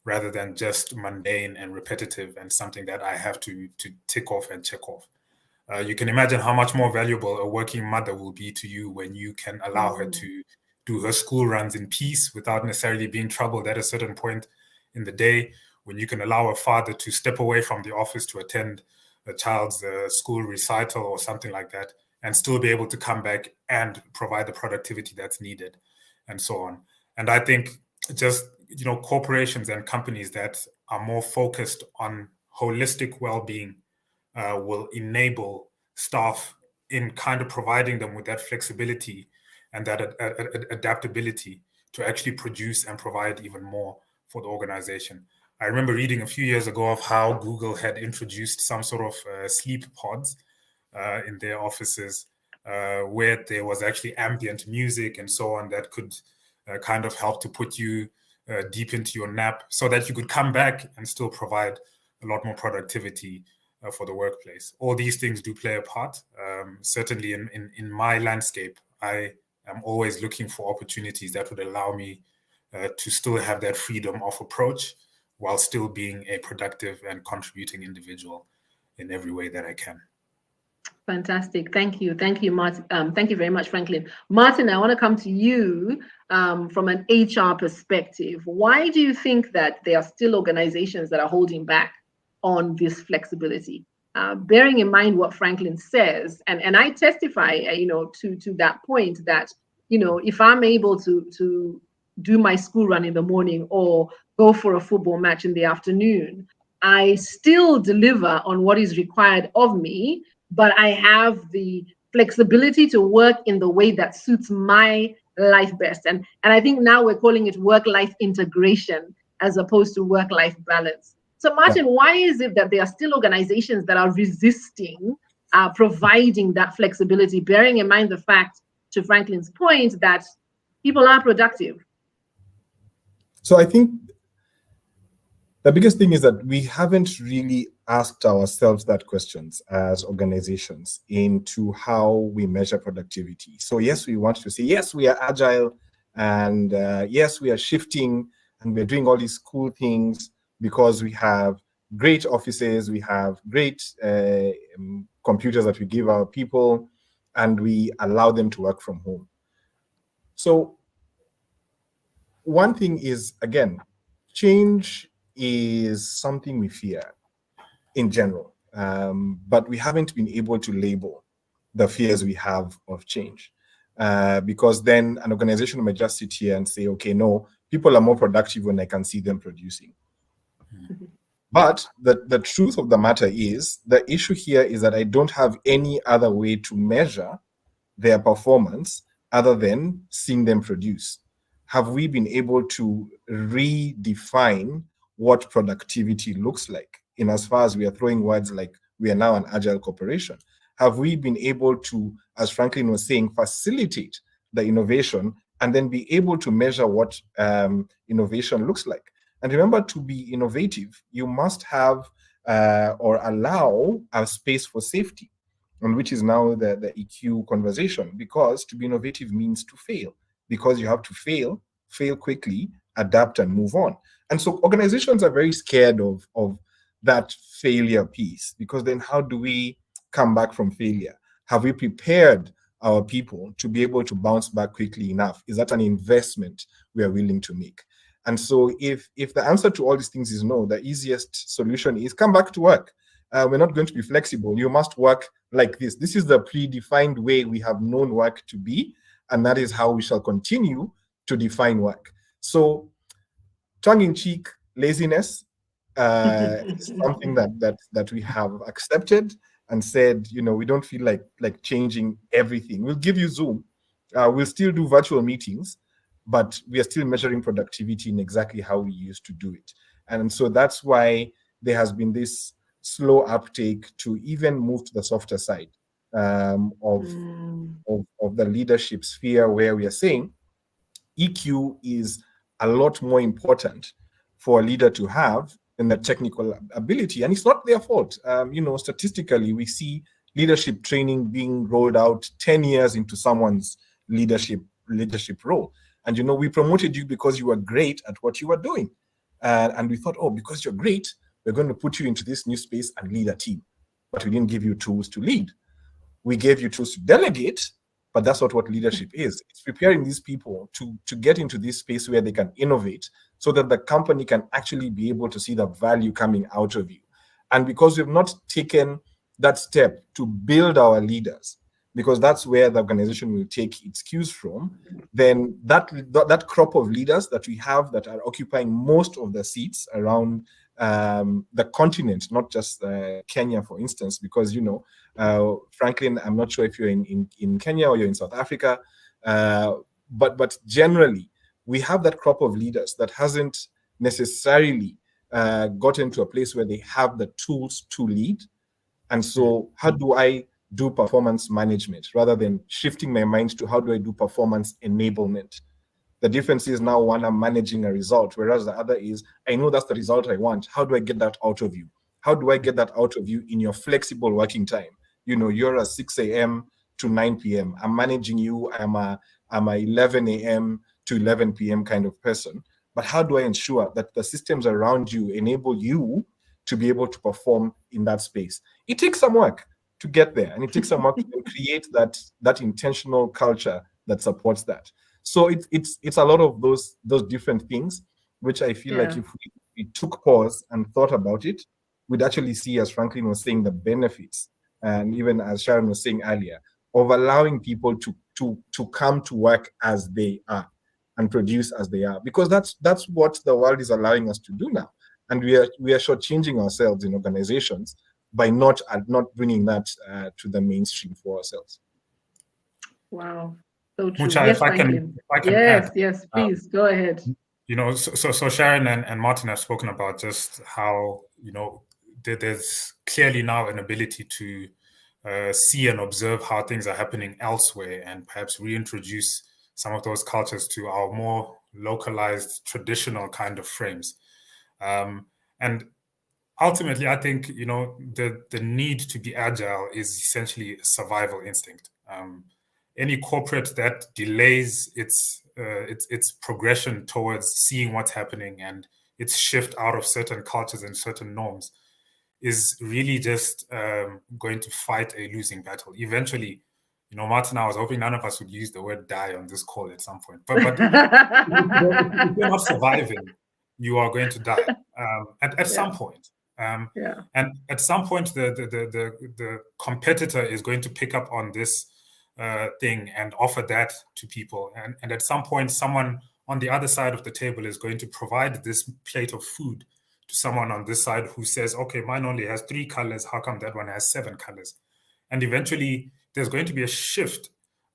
rather than just mundane and repetitive and something that I have to tick off and check off. You can imagine how much more valuable a working mother will be to you when you can allow her to do her school runs in peace without necessarily being troubled at a certain point in the day, when you can allow a father to step away from the office to attend a child's school recital or something like that, and still be able to come back and provide the productivity that's needed, and so on. And I think just, corporations and companies that are more focused on holistic well-being will enable staff in kind of providing them with that flexibility and that adaptability to actually produce and provide even more for the organization. I remember reading a few years ago of how Google had introduced some sort of sleep pods in their offices, where there was actually ambient music and so on that could kind of help to put you deep into your nap, so that you could come back and still provide a lot more productivity for the workplace. All these things do play a part. Certainly in my landscape, I am always looking for opportunities that would allow me to still have that freedom of approach while still being a productive and contributing individual in every way that I can. Fantastic. Thank you, Martin. Thank you very much, Franklin. Martin, I want to come to you from an HR perspective. Why do you think that there are still organizations that are holding back on this flexibility? Bearing in mind what Franklin says, and I testify, to that point that, if I'm able to do my school run in the morning or go for a football match in the afternoon, I still deliver on what is required of me, but I have the flexibility to work in the way that suits my life best. And I think now we're calling it work-life integration as opposed to work-life balance. So Martin, why is it that there are still organizations that are resisting providing that flexibility, bearing in mind the fact, to Franklin's point, that people are productive? So I think the biggest thing is that we haven't really asked ourselves that questions as organizations into how we measure productivity. So yes, we want to say, yes, we are agile, and yes, we are shifting, and we're doing all these cool things because we have great offices, we have great computers that we give our people, and we allow them to work from home. So one thing is, again, change is something we fear in general, but we haven't been able to label the fears we have of change, because then an organization might just sit here and say, okay, no, people are more productive when I can see them producing. Mm-hmm. But the truth of the matter is, the issue here is that I don't have any other way to measure their performance other than seeing them produce. Have we been able to redefine what productivity looks like, in as far as we are throwing words like we are now an agile corporation? Have we been able to, as Franklin was saying, facilitate the innovation and then be able to measure what innovation looks like? And remember, to be innovative, you must have or allow a space for safety, and which is now the EQ conversation, because to be innovative means to fail, because you have to fail quickly, adapt, and move on. And so organizations are very scared of that failure piece, because then how do we come back from failure? Have we prepared our people to be able to bounce back quickly enough? Is that an investment we are willing to make? And so if the answer to all these things is no, the easiest solution is come back to work. We're not going to be flexible. You must work like this. This is the predefined way we have known work to be, and that is how we shall continue to define work. So tongue-in-cheek laziness is something that we have accepted and said, we don't feel like changing everything. We'll give you Zoom. We'll still do virtual meetings, but we are still measuring productivity in exactly how we used to do it. And so that's why there has been this slow uptake to even move to the softer side of the leadership sphere, where we are saying EQ is a lot more important for a leader to have than the technical ability. And it's not their fault. Statistically, we see leadership training being rolled out 10 years into someone's leadership role. And, we promoted you because you were great at what you were doing. And we thought, because you're great, we're going to put you into this new space and lead a team. But we didn't give you tools to lead. We gave you tools to delegate, but that's not what leadership is. It's preparing these people to get into this space where they can innovate so that the company can actually be able to see the value coming out of you. And because we've not taken that step to build our leaders, because that's where the organization will take its cues from, then that crop of leaders that we have that are occupying most of the seats around the continent, not just Kenya, for instance, because, Franklin, I'm not sure if you're in Kenya or you're in South Africa, but generally, we have that crop of leaders that hasn't necessarily gotten to a place where they have the tools to lead. And so how do I do performance management rather than shifting my mind to how do I do performance enablement? The difference is now one, I'm managing a result, whereas the other is, I know that's the result I want. How do I get that out of you? How do I get that out of you in your flexible working time? You're a 6 a.m. to 9 p.m. I'm managing you. I'm a 11 a.m. to 11 p.m. kind of person. But how do I ensure that the systems around you enable you to be able to perform in that space? It takes some work to get there, and it takes some work to create that intentional culture that supports that. So it's a lot of those different things, which I feel like if we took pause and thought about it, we'd actually see, as Franklin was saying, the benefits, and even as Sharon was saying earlier, of allowing people to come to work as they are and produce as they are, because that's what the world is allowing us to do now, and we are shortchanging ourselves in organizations by not bringing that to the mainstream for ourselves. Wow, so true. Mucha, Yes, if I can add, yes, please go ahead. So Sharon and Martin have spoken about just how there's clearly now an ability to see and observe how things are happening elsewhere, and perhaps reintroduce some of those cultures to our more localized, traditional kind of frames. And ultimately, I think the need to be agile is essentially a survival instinct. Any corporate that delays its progression towards seeing what's happening and its shift out of certain cultures and certain norms is really just going to fight a losing battle. Eventually, Martin, I was hoping none of us would use the word die on this call at some point. But if you're not surviving, you are going to die at some point. And at some point, the competitor is going to pick up on this thing and offer that to people. And at some point, someone on the other side of the table is going to provide this plate of food to someone on this side who says, okay, mine only has 3 colors. How come that one has 7 colors? And eventually, there's going to be a shift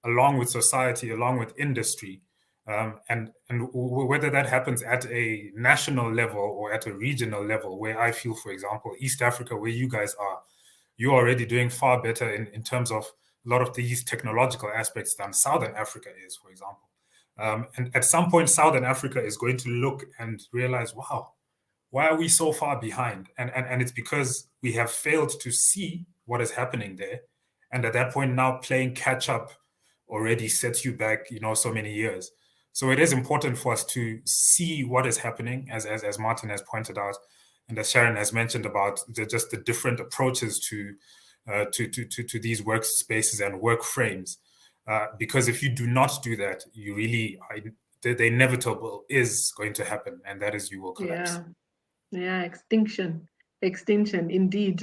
along with society, along with industry. And whether that happens at a national level or at a regional level, where I feel, for example, East Africa, where you guys are, you're already doing far better in terms of a lot of these technological aspects than Southern Africa is, for example. And at some point, Southern Africa is going to look and realize, wow, why are we so far behind? And it's because we have failed to see what is happening there. And at that point, now playing catch up already sets you back, so many years. So it is important for us to see what is happening, as Martin has pointed out, and as Sharon has mentioned about just the different approaches to these workspaces and work frames. Because if you do not do that, you really, the inevitable is going to happen, and that is you will collapse. Yeah, extinction, indeed.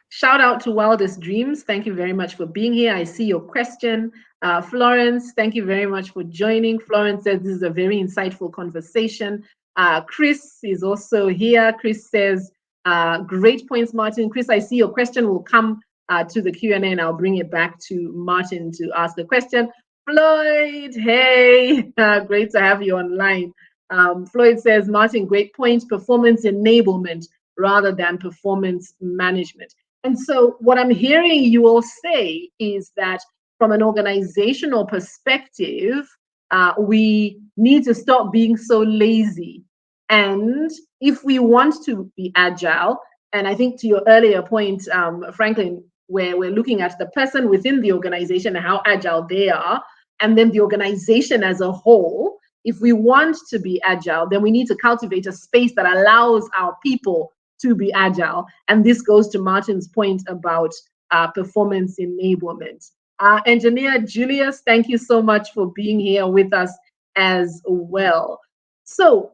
Shout out to Wildest Dreams. Thank you very much for being here. I see your question. Florence, thank you very much for joining. Florence says this is a very insightful conversation. Chris is also here. Chris says, great points, Martin. Chris, I see your question will come to the Q&A, and I'll bring it back to Martin to ask the question. Floyd, hey, great to have you online. Floyd says, Martin, great point, performance enablement rather than performance management. And so what I'm hearing you all say is that from an organizational perspective, we need to stop being so lazy. And if we want to be agile, and I think to your earlier point, Franklin, where we're looking at the person within the organization and how agile they are, and then the organization as a whole, if we want to be agile, then we need to cultivate a space that allows our people to be agile. And this goes to Martin's point about performance enablement. Engineer Julius, thank you so much for being here with us as well. So,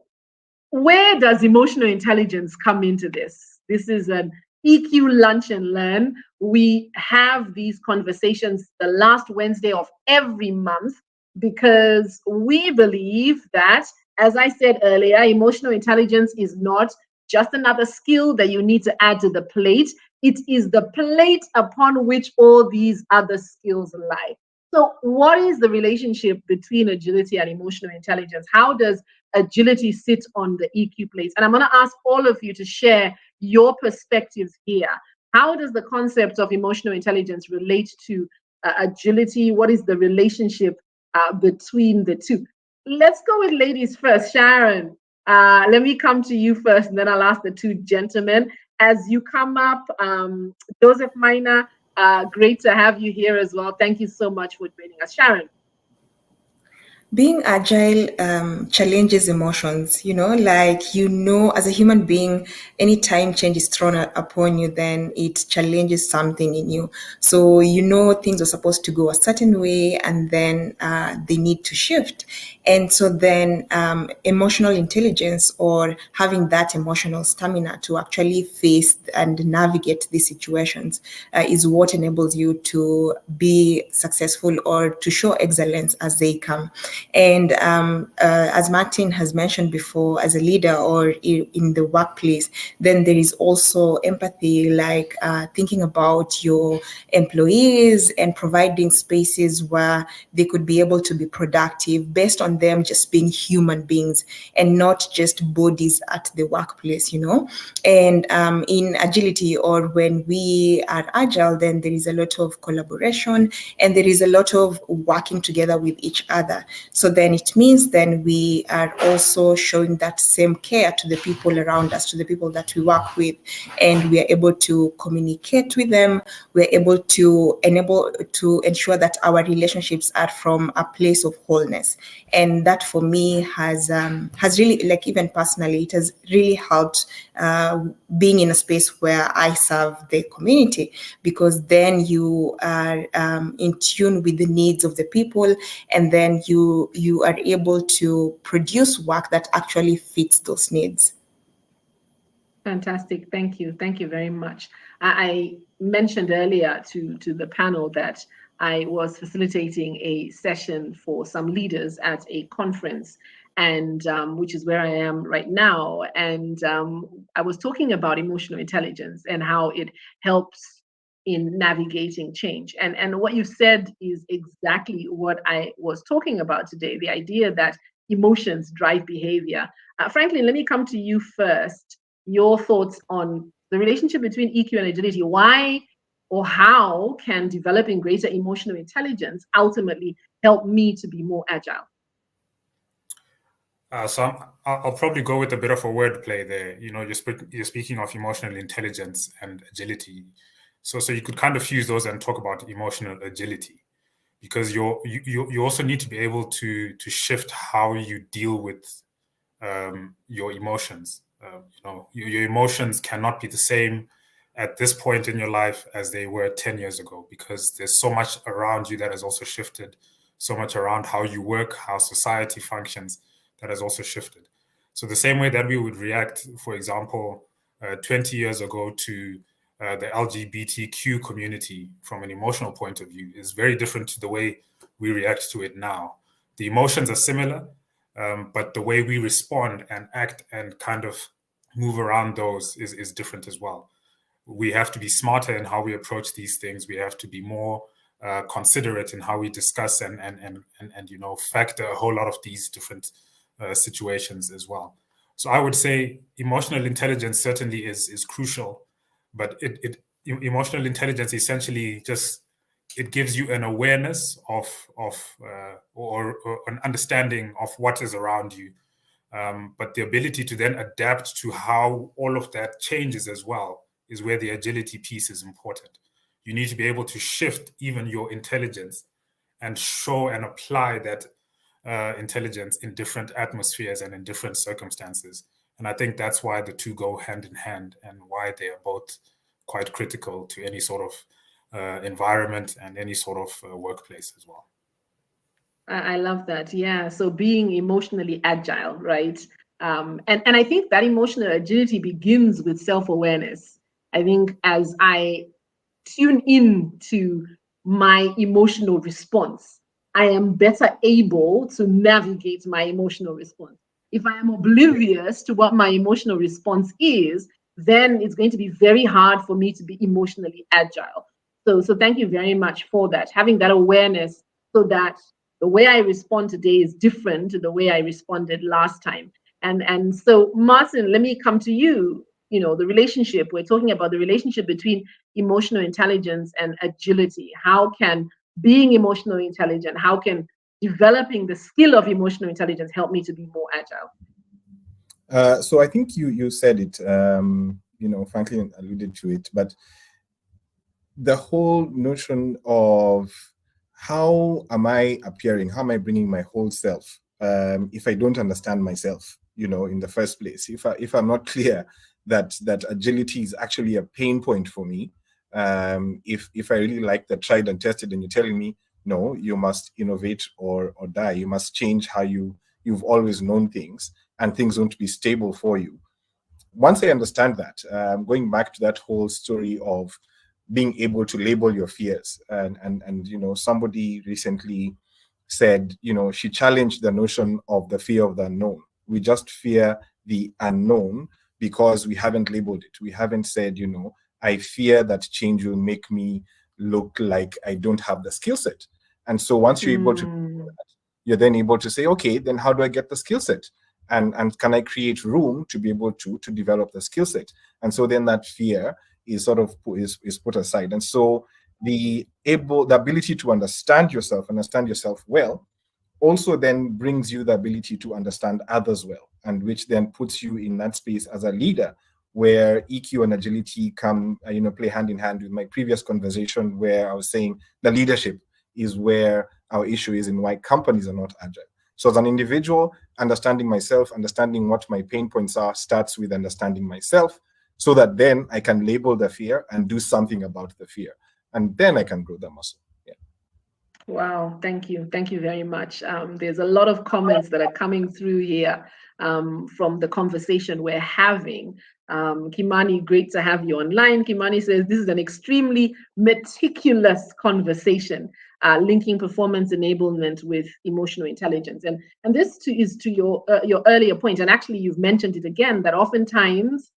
where does emotional intelligence come into this? This is an EQ Lunch and Learn. We have these conversations the last Wednesday of every month because we believe that, as I said earlier, emotional intelligence is not just another skill that you need to add to the plate. It is the plate upon which all these other skills lie. So, what is the relationship between agility and emotional intelligence? How does agility sit on the EQ plate? And I'm going to ask all of you to share your perspectives here. How does the concept of emotional intelligence relate to agility? What is the relationship between the two? Let's go with ladies first. Sharon, let me come to you first, and then I'll ask the two gentlemen. As you come up, Joseph Miner, great to have you here as well. Thank you so much for joining us. Sharon. Being agile challenges emotions, as a human being, anytime change is thrown upon you, then it challenges something in you. So, things are supposed to go a certain way and then they need to shift. And so then emotional intelligence, or having that emotional stamina to actually face and navigate these situations is what enables you to be successful or to show excellence as they come. And as Martin has mentioned before, as a leader or in the workplace, then there is also empathy, like thinking about your employees and providing spaces where they could be able to be productive based on them just being human beings and not just bodies at the workplace, And in agility, or when we are agile, then there is a lot of collaboration and there is a lot of working together with each other. So then it means then we are also showing that same care to the people around us, to the people that we work with, and we are able to communicate with them. We're able to ensure that our relationships are from a place of wholeness. And that for me has really, like, even personally, it has really helped being in a space where I serve the community, because then you are in tune with the needs of the people, and then you are able to produce work that actually fits those needs. Fantastic. Thank you. Thank you very much. I mentioned earlier to the panel that I was facilitating a session for some leaders at a conference, and which is where I am right now. And I was talking about emotional intelligence and how it helps in navigating change. And what you said is exactly what I was talking about today, the idea that emotions drive behavior. Franklin, let me come to you first. Your thoughts on the relationship between EQ and agility. Why or how can developing greater emotional intelligence ultimately help me to be more agile? I'll probably go with a bit of a wordplay there. You're speaking of emotional intelligence and agility. So you could kind of fuse those and talk about emotional agility, because you also need to be able to shift how you deal with your emotions. Your emotions cannot be the same at this point in your life as they were 10 years ago, because there's so much around you that has also shifted, so much around how you work, how society functions, that has also shifted. So the same way that we would react, for example, 20 years ago to the LGBTQ community from an emotional point of view is very different to the way we react to it now. The emotions are similar, but the way we respond and act and kind of move around those is different as well. We have to be smarter in how we approach these things. We have to be more considerate in how we discuss and factor a whole lot of these different situations as well. So I would say emotional intelligence certainly is crucial, but emotional intelligence essentially just, it gives you an awareness of or an understanding of what is around you, but the ability to then adapt to how all of that changes as well is where the agility piece is important. You need to be able to shift even your intelligence and show and apply that intelligence in different atmospheres and in different circumstances. And I think that's why the two go hand in hand, and why they are both quite critical to any sort of environment and any sort of workplace as well. I love that. Yeah. So being emotionally agile, right? And I think that emotional agility begins with self-awareness. I think as I tune in to my emotional response, I am better able to navigate my emotional response. If I am oblivious to what my emotional response is, then it's going to be very hard for me to be emotionally agile. So thank you very much for that. Having that awareness so that the way I respond today is different to the way I responded last time. And so Martin, let me come to you. You know, the relationship, we're talking about the relationship between emotional intelligence and agility. How can being emotionally intelligent, how can developing the skill of emotional intelligence help me to be more agile? So I think you said it, Franklin alluded to it, but the whole notion of how am I appearing, how am I bringing my whole self, if I don't understand myself, in the first place, if I'm not clear that agility is actually a pain point for me, if I really like the tried and tested and you're telling me, no, you must innovate or die, you must change how you've always known things, and things won't be stable for you. Once I understand that, going back to that whole story of being able to label your fears, and somebody recently said, she challenged the notion of the fear of the unknown. We just fear the unknown because we haven't labeled it. We haven't said, I fear that change will make me look like I don't have the skill set. And so once you're able to, you're then able to say, okay, then how do I get the skill set? And can I create room to be able to develop the skill set? And so then that fear is sort of is put aside. And so the ability to understand yourself well, also then brings you the ability to understand others well, and which then puts you in that space as a leader, where EQ and agility come, play hand in hand with my previous conversation, where I was saying the leadership is where our issue is and why companies are not agile. So as an individual, understanding myself, understanding what my pain points are, starts with understanding myself, so that then I can label the fear and do something about the fear. And then I can grow the muscle. Yeah. Wow, thank you. Thank you very much. There's a lot of comments that are coming through here from the conversation we're having. Kimani, great to have you online. Kimani says, this is an extremely meticulous conversation, linking performance enablement with emotional intelligence. And this is to your earlier point, and actually you've mentioned it again, that oftentimes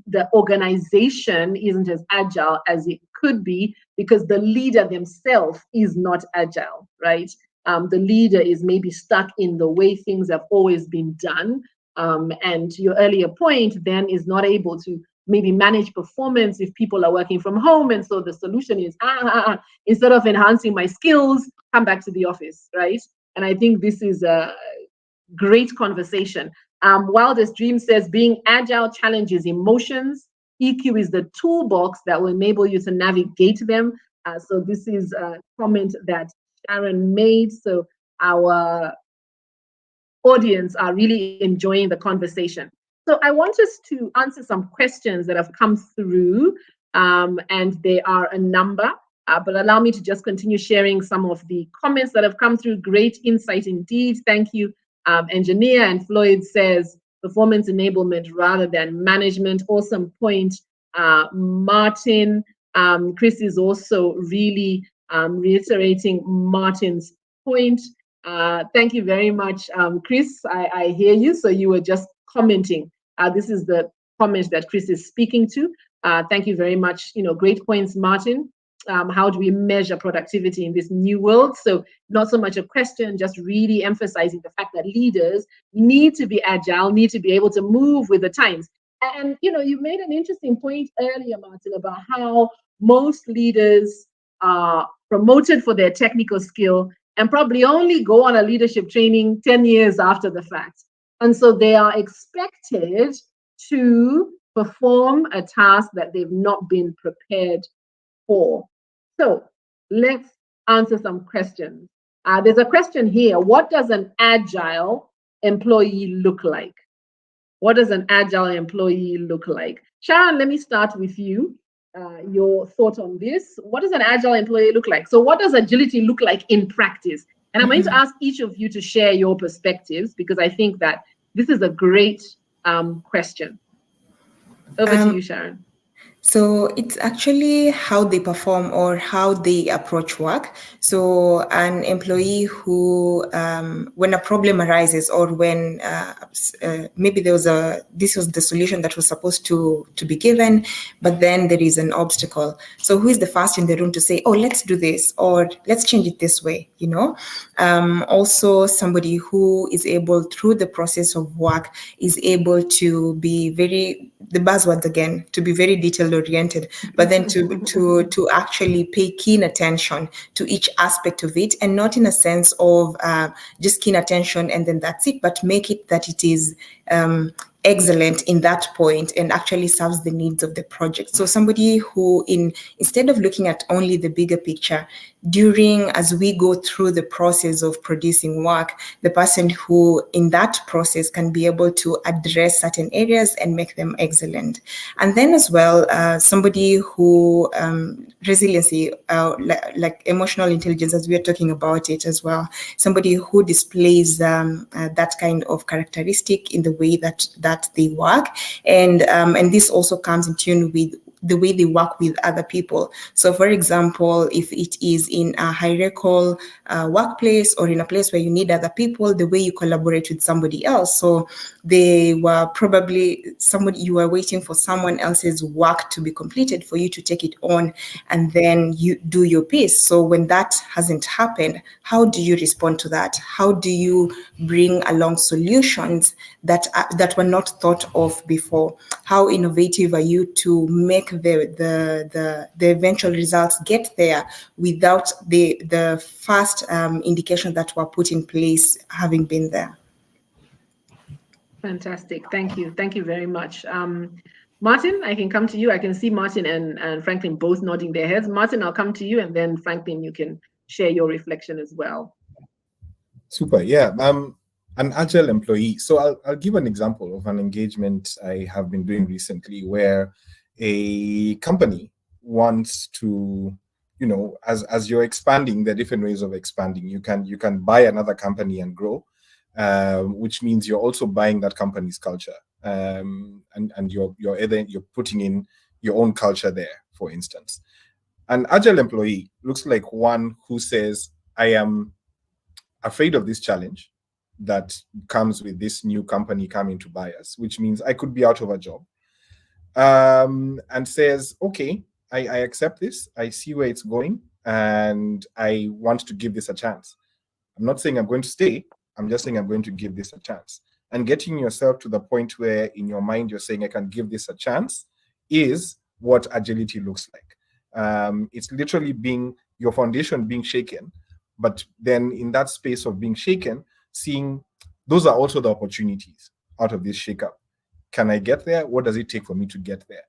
the organization isn't as agile as it could be because the leader themselves is not agile, right? The leader is maybe stuck in the way things have always been done. And your earlier point then is not able to maybe manage performance if people are working from home. And so the solution is, instead of enhancing my skills, come back to the office, right? And I think this is a great conversation. Wildest Dream says, being agile challenges emotions. EQ is the toolbox that will enable you to navigate them. So this is a comment that Sharon made. So our audience are really enjoying the conversation. So I want us to answer some questions that have come through, and there are a number, but allow me to just continue sharing some of the comments that have come through. Great insight indeed. Thank you, engineer. And Floyd says, performance enablement rather than management. Awesome point. Martin, Chris is also really reiterating Martin's point. Thank you very much, Chris. I hear you. So you were just commenting. This is the comment that Chris is speaking to. Thank you very much. Great points, Martin. How do we measure productivity in this new world? So not so much a question, just really emphasizing the fact that leaders need to be agile, need to be able to move with the times. And, you made an interesting point earlier, Martin, about how most leaders are promoted for their technical skill and probably only go on a leadership training 10 years after the fact. And so they are expected to perform a task that they've not been prepared for. So let's answer some questions. There's a question here. What does an agile employee look like? What does an agile employee look like? Sharon, let me start with you. your thought on this. What does an agile employee look like? So what does agility look like in practice? And I'm going to ask each of you to share your perspectives, because I think that this is a great question. Over to you, Sharon. So it's actually how they perform or how they approach work. So an employee who, when a problem arises or when maybe this was the solution that was supposed to be given, but then there is an obstacle. So who is the first in the room to say, oh, let's do this, or let's change it this way, Also somebody who is able, through the process of work, is able to be the buzzwords again, to be very detailed oriented, but then to actually pay keen attention to each aspect of it, and not in a sense of just keen attention and then that's it, but make it that it is excellent in that point and actually serves the needs of the project. So somebody who, instead of looking at only the bigger picture, as we go through the process of producing work, the person who in that process can be able to address certain areas and make them excellent. And then as well, somebody who, resiliency, like emotional intelligence, as we are talking about it as well, somebody who displays that kind of characteristic in the way that they work. And this also comes in tune with the way they work with other people. So for example, if it is in a hierarchical workplace or in a place where you need other people, the way you collaborate with somebody else. So they were probably you were waiting for someone else's work to be completed for you to take it on, and then you do your piece. So when that hasn't happened, how do you respond to that? How do you bring along solutions that were not thought of before? How innovative are you to make the eventual results get there without the first indication that were put in place having been there? Fantastic. Thank you. Thank you very much. Martin, I can come to you. I can see Martin and Franklin both nodding their heads. Martin, I'll come to you, and then Franklin, you can share your reflection as well. Super. Yeah. An agile employee. So I'll give an example of an engagement I have been doing recently, where a company wants to, as you're expanding, there are different ways of expanding. You can buy another company and grow, which means you're also buying that company's culture, and you're putting in your own culture there. For instance, an agile employee looks like one who says, I am afraid of this challenge that comes with this new company coming to buy us, which means I could be out of a job, and says, okay, I accept this, I see where it's going, and I want to give this a chance. I'm not saying I'm going to stay, I'm just saying I'm going to give this a chance. And getting yourself to the point where in your mind you're saying I can give this a chance is what agility looks like. It's literally your foundation being shaken, but then in that space of being shaken, seeing those are also the opportunities out of this shakeup. Can I get there? What does it take for me to get there?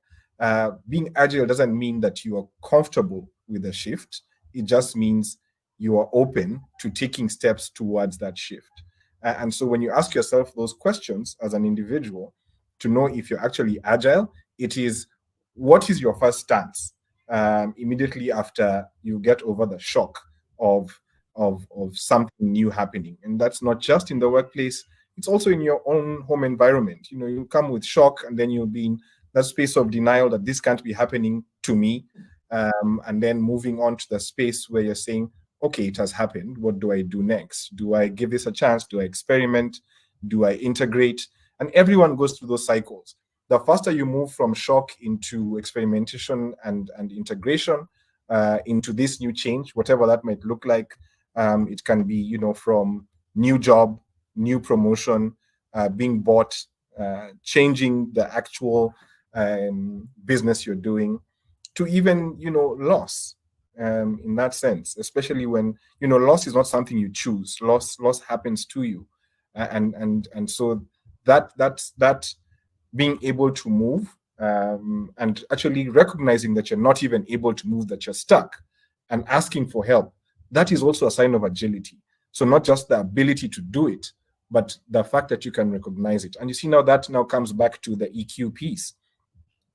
Being agile doesn't mean that you are comfortable with the shift. It just means you are open to taking steps towards that shift. And so when you ask yourself those questions as an individual to know if you're actually agile, it is, what is your first stance immediately after you get over the shock of something new happening? And that's not just in the workplace, it's also in your own home environment. You come with shock, and then you'll be in that space of denial that this can't be happening to me, and then moving on to the space where you're saying, okay, it has happened, what do I do next? Do I give this a chance? Do I experiment? Do I integrate? And everyone goes through those cycles. The faster you move from shock into experimentation and integration, into this new change, whatever that might look like, it can be, from new job, new promotion, being bought, changing the actual business you're doing, to even, loss, in that sense, especially when, loss is not something you choose. Loss happens to you. And so that being able to move, and actually recognizing that you're not even able to move, that you're stuck, and asking for help, that is also a sign of agility. So not just the ability to do it, but the fact that you can recognize it. And you see, that now comes back to the EQ piece.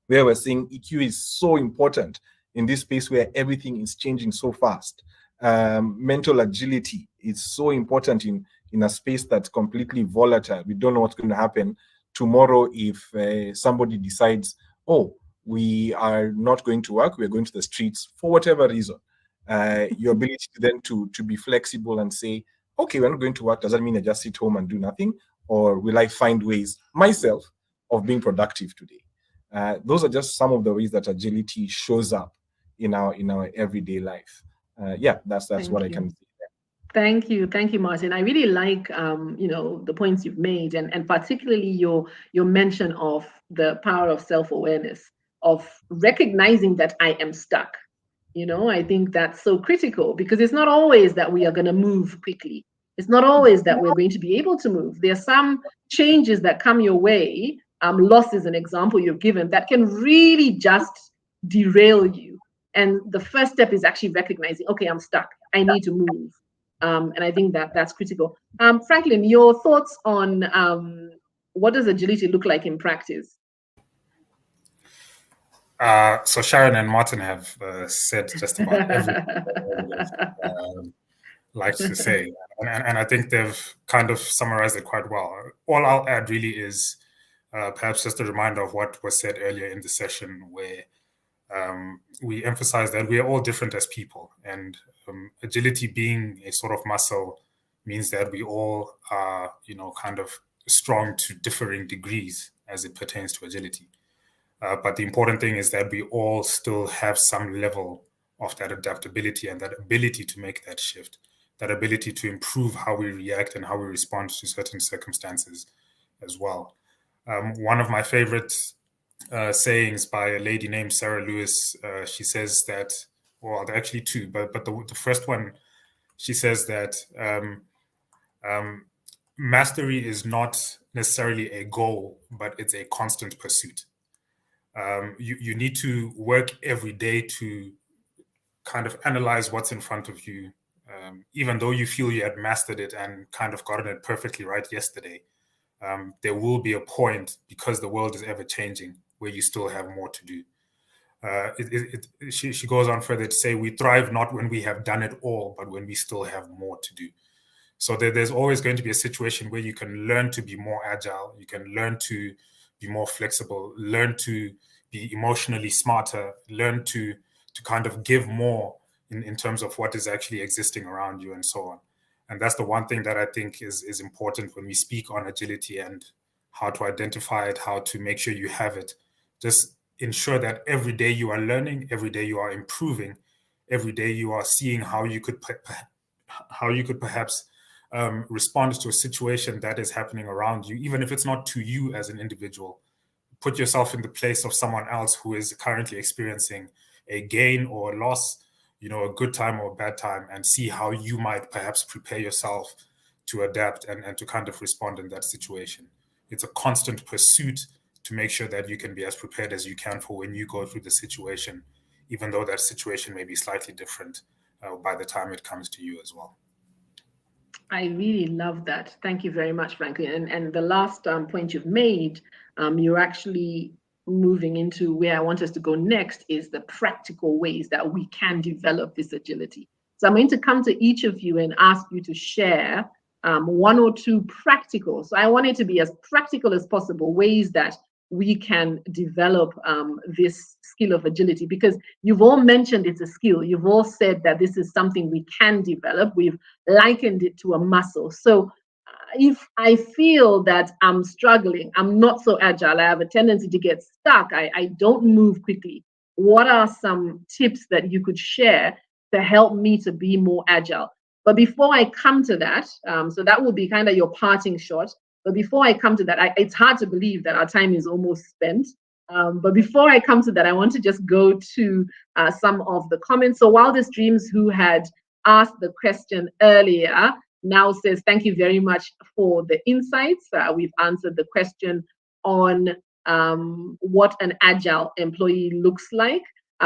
where we're saying EQ is so important in this space where everything is changing so fast. Mental agility is so important in a space that's completely volatile. We don't know what's going to happen tomorrow if somebody decides, oh, we are not going to work, we're going to the streets for whatever reason. Your ability then to be flexible and say, okay, we're not going to work, does that mean I just sit home and do nothing? Or will I find ways myself of being productive today? Those are just some of the ways that agility shows up in our everyday life. That's what I can say. Thank you, Martin. I really like the points you've made, and particularly your mention of the power of self-awareness, of recognizing that I am stuck. I think that's so critical, because it's not always that we are going to move quickly. It's not always that we're going to be able to move. There are some changes that come your way. Loss is an example you've given that can really just derail you. And the first step is actually recognizing, okay, I'm stuck. I need to move. And I think that's critical. Franklin, your thoughts on what does agility look like in practice? So Sharon and Martin have said just about everything I would like to say. And I think they've kind of summarized it quite well. All I'll add really is perhaps just a reminder of what was said earlier in the session, where we emphasize that we are all different as people. And agility being a sort of muscle means that we all are, kind of strong to differing degrees as it pertains to agility. But the important thing is that we all still have some level of that adaptability and that ability to make that shift, that ability to improve how we react and how we respond to certain circumstances as well. One of my favorite sayings by a lady named Sarah Lewis, she says that, well, there are actually two, but the first one, she says that mastery is not necessarily a goal, but it's a constant pursuit. You need to work every day to kind of analyze what's in front of you, even though you feel you had mastered it and kind of gotten it perfectly right yesterday. There will be a point, because the world is ever changing, where you still have more to do. She goes on further to say, we thrive not when we have done it all, but when we still have more to do. So there's always going to be a situation where you can learn to be more agile, you can learn to be more flexible, learn to be emotionally smarter, learn to kind of give more in terms of what is actually existing around you and so on. And that's the one thing that I think is important when we speak on agility and how to identify it, how to make sure you have it. Just ensure that every day you are learning, every day you are improving, every day you are seeing how you could perhaps respond to a situation that is happening around you, even if it's not to you as an individual. Put yourself in the place of someone else who is currently experiencing a gain or a loss, a good time or a bad time, and see how you might perhaps prepare yourself to adapt and to kind of respond in that situation. It's a constant pursuit to make sure that you can be as prepared as you can for when you go through the situation, even though that situation may be slightly different by the time it comes to you as well. I really love that. Thank you very much, Franklin. And the last point you've made, you're actually moving into where I want us to go next, is the practical ways that we can develop this agility. So I'm going to come to each of you and ask you to share one or two practical. So I want it to be as practical as possible, ways that we can develop this skill of agility, because you've all mentioned it's a skill. You've all said that this is something we can develop. We've likened it to a muscle. So if I feel that I'm struggling, I'm not so agile, I have a tendency to get stuck, I don't move quickly, what are some tips that you could share to help me to be more agile? But before I come to that, so that will be kind of your parting shot. But before I come to that, it's hard to believe that our time is almost spent. But before I come to that, I want to just go to some of the comments. So Wildest Dreams, who had asked the question earlier, now says, thank you very much for the insights. We've answered the question on what an agile employee looks like.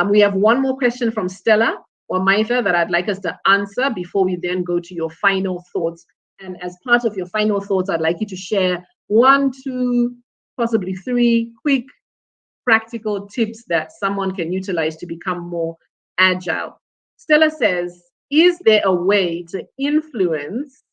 We have one more question from Stella or Maitha that I'd like us to answer before we then go to your final thoughts. And as part of your final thoughts, I'd like you to share 1, 2, possibly 3 quick practical tips that someone can utilize to become more agile. Stella says, is there a way to influence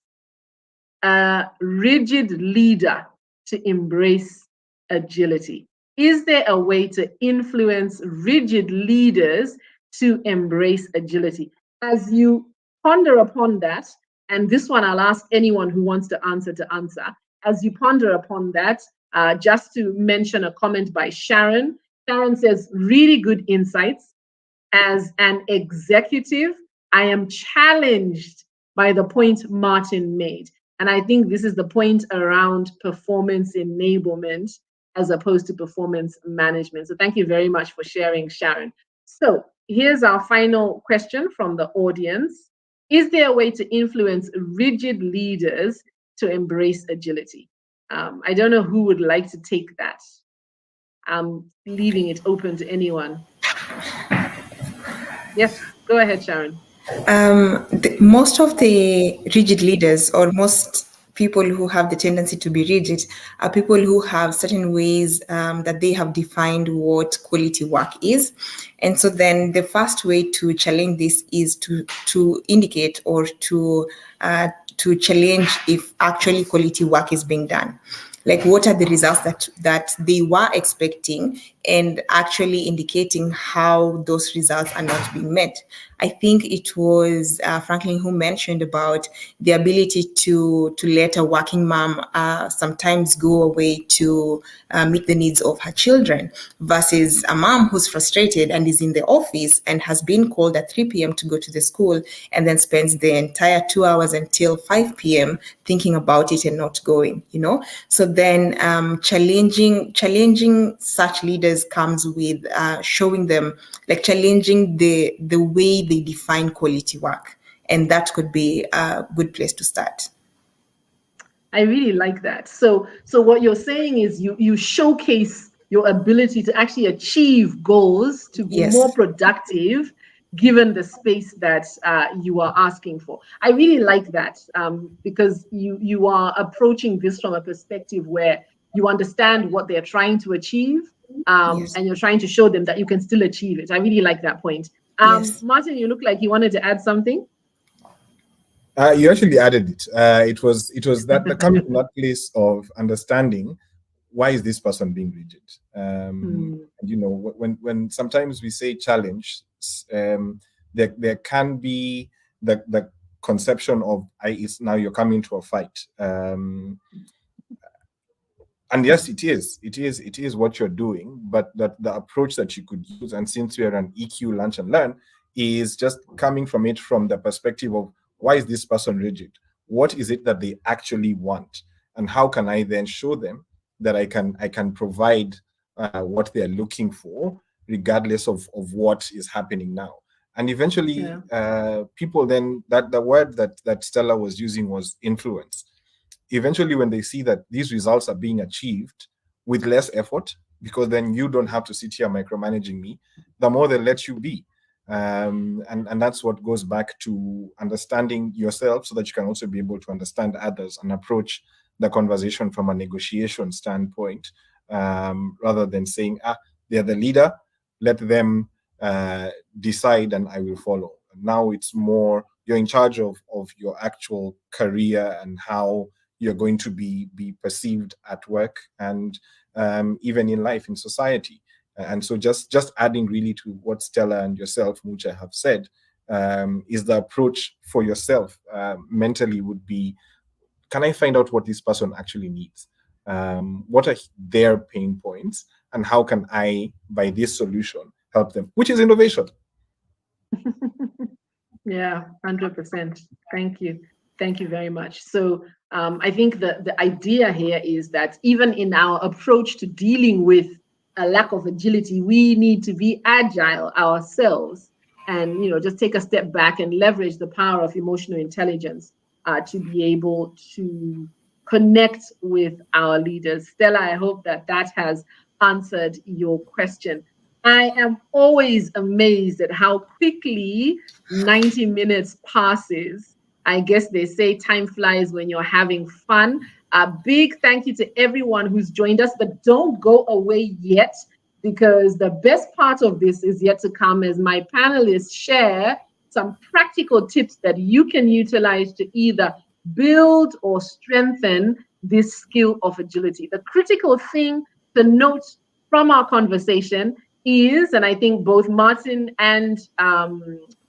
a rigid leader to embrace agility? Is there a way to influence rigid leaders to embrace agility? As you ponder upon that, and this one I'll ask anyone who wants to answer, as you ponder upon that, just to mention a comment by Sharon. Sharon says, really good insights. As an executive, I am challenged by the point Martin made. And I think this is the point around performance enablement as opposed to performance management. So thank you very much for sharing, Sharon. So here's our final question from the audience. Is there a way to influence rigid leaders to embrace agility? I don't know who would like to take that. I'm leaving it open to anyone. Yes, go ahead, Sharon. Most of the rigid leaders, or most people who have the tendency to be rigid, are people who have certain ways that they have defined what quality work is. And so then the first way to challenge this is to indicate or to challenge if actually quality work is being done. Like, what are the results that they were expecting, and actually indicating how those results are not being met. I think it was Franklin who mentioned about the ability to let a working mom sometimes go away to meet the needs of her children, versus a mom who's frustrated and is in the office and has been called at 3 p.m. to go to the school, and then spends the entire 2 hours until 5 p.m. thinking about it and not going, So then challenging such leaders comes with showing them, like, challenging the way they define quality work. And that could be a good place to start. I really like that. So what you're saying is you showcase your ability to actually achieve goals, to be more productive, given the space that you are asking for. I really like that because you are approaching this from a perspective where you understand what they're trying to achieve, and you're trying to show them that you can still achieve it. I really like that point. Martin, you look like you wanted to add something. You actually added it. It was that coming from that place of understanding, why is this person being rigid? When sometimes we say challenge, there can be the conception of it's now you're coming to a fight. And yes, it is what you're doing, but that the approach that you could use, and since we are an EQ Lunch and Learn, is just coming from it from the perspective of, why is this person rigid? What is it that they actually want? And how can I then show them that I can provide what they're looking for, regardless of what is happening now? And eventually, people then, that the word that Stella was using was influence. Eventually, when they see that these results are being achieved with less effort, because then you don't have to sit here micromanaging me, the more they let you be. And that's what goes back to understanding yourself, so that you can also be able to understand others and approach the conversation from a negotiation standpoint, rather than saying, they're the leader, let them decide and I will follow. Now it's more, you're in charge of your actual career and how you're going to be perceived at work and even in life, in society. And so just adding really to what Stella and yourself, Mucha, have said, is the approach for yourself mentally would be, can I find out what this person actually needs? What are their pain points? And how can I, by this solution, help them? Which is innovation. Yeah, 100%. Thank you. Thank you very much. So I think the idea here is that even in our approach to dealing with a lack of agility, we need to be agile ourselves and, just take a step back and leverage the power of emotional intelligence to be able to connect with our leaders. Stella, I hope that has answered your question. I am always amazed at how quickly 90 minutes passes. I guess they say time flies when you're having fun. A big thank you to everyone who's joined us, but don't go away yet, because the best part of this is yet to come as my panelists share some practical tips that you can utilize to either build or strengthen this skill of agility. The critical thing to note from our conversation is, and I think both Martin and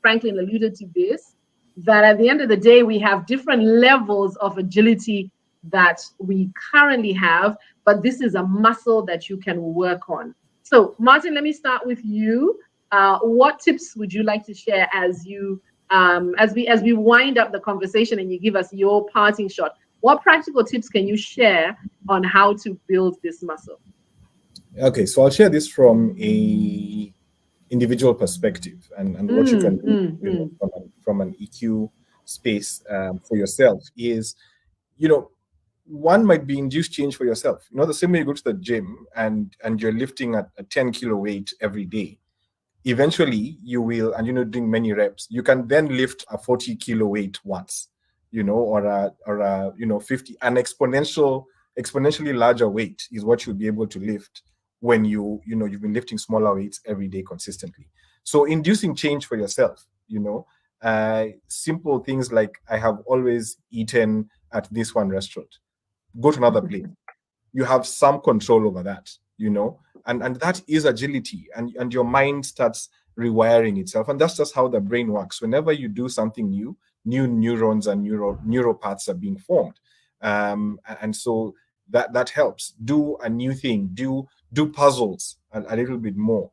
Franklin alluded to this, that at the end of the day, we have different levels of agility that we currently have, but this is a muscle that you can work on. So, Martin, let me start with you. What tips would you like to share as you as we wind up the conversation and you give us your parting shot? What practical tips can you share on how to build this muscle? Okay, so I'll share this from a individual perspective and what you can do, you know, from an EQ space for yourself is, you know, one might be induced change for yourself. You know, the same way you go to the gym and you're lifting at a 10 kilo weight every day, eventually you will, and you know, doing many reps, you can then lift a 40 kilo weight once, you know, or a you know, 50, an exponentially larger weight is what you'll be able to lift when you know, you've been lifting smaller weights every day consistently. So inducing change for yourself, you know, simple things like, I have always eaten at this one restaurant, go to another place. You have some control over that, you know, and that is agility, and your mind starts rewiring itself. And that's just how the brain works. Whenever you do something new neurons and neural paths are being formed. And so that helps. Do a new thing, do puzzles a little bit more,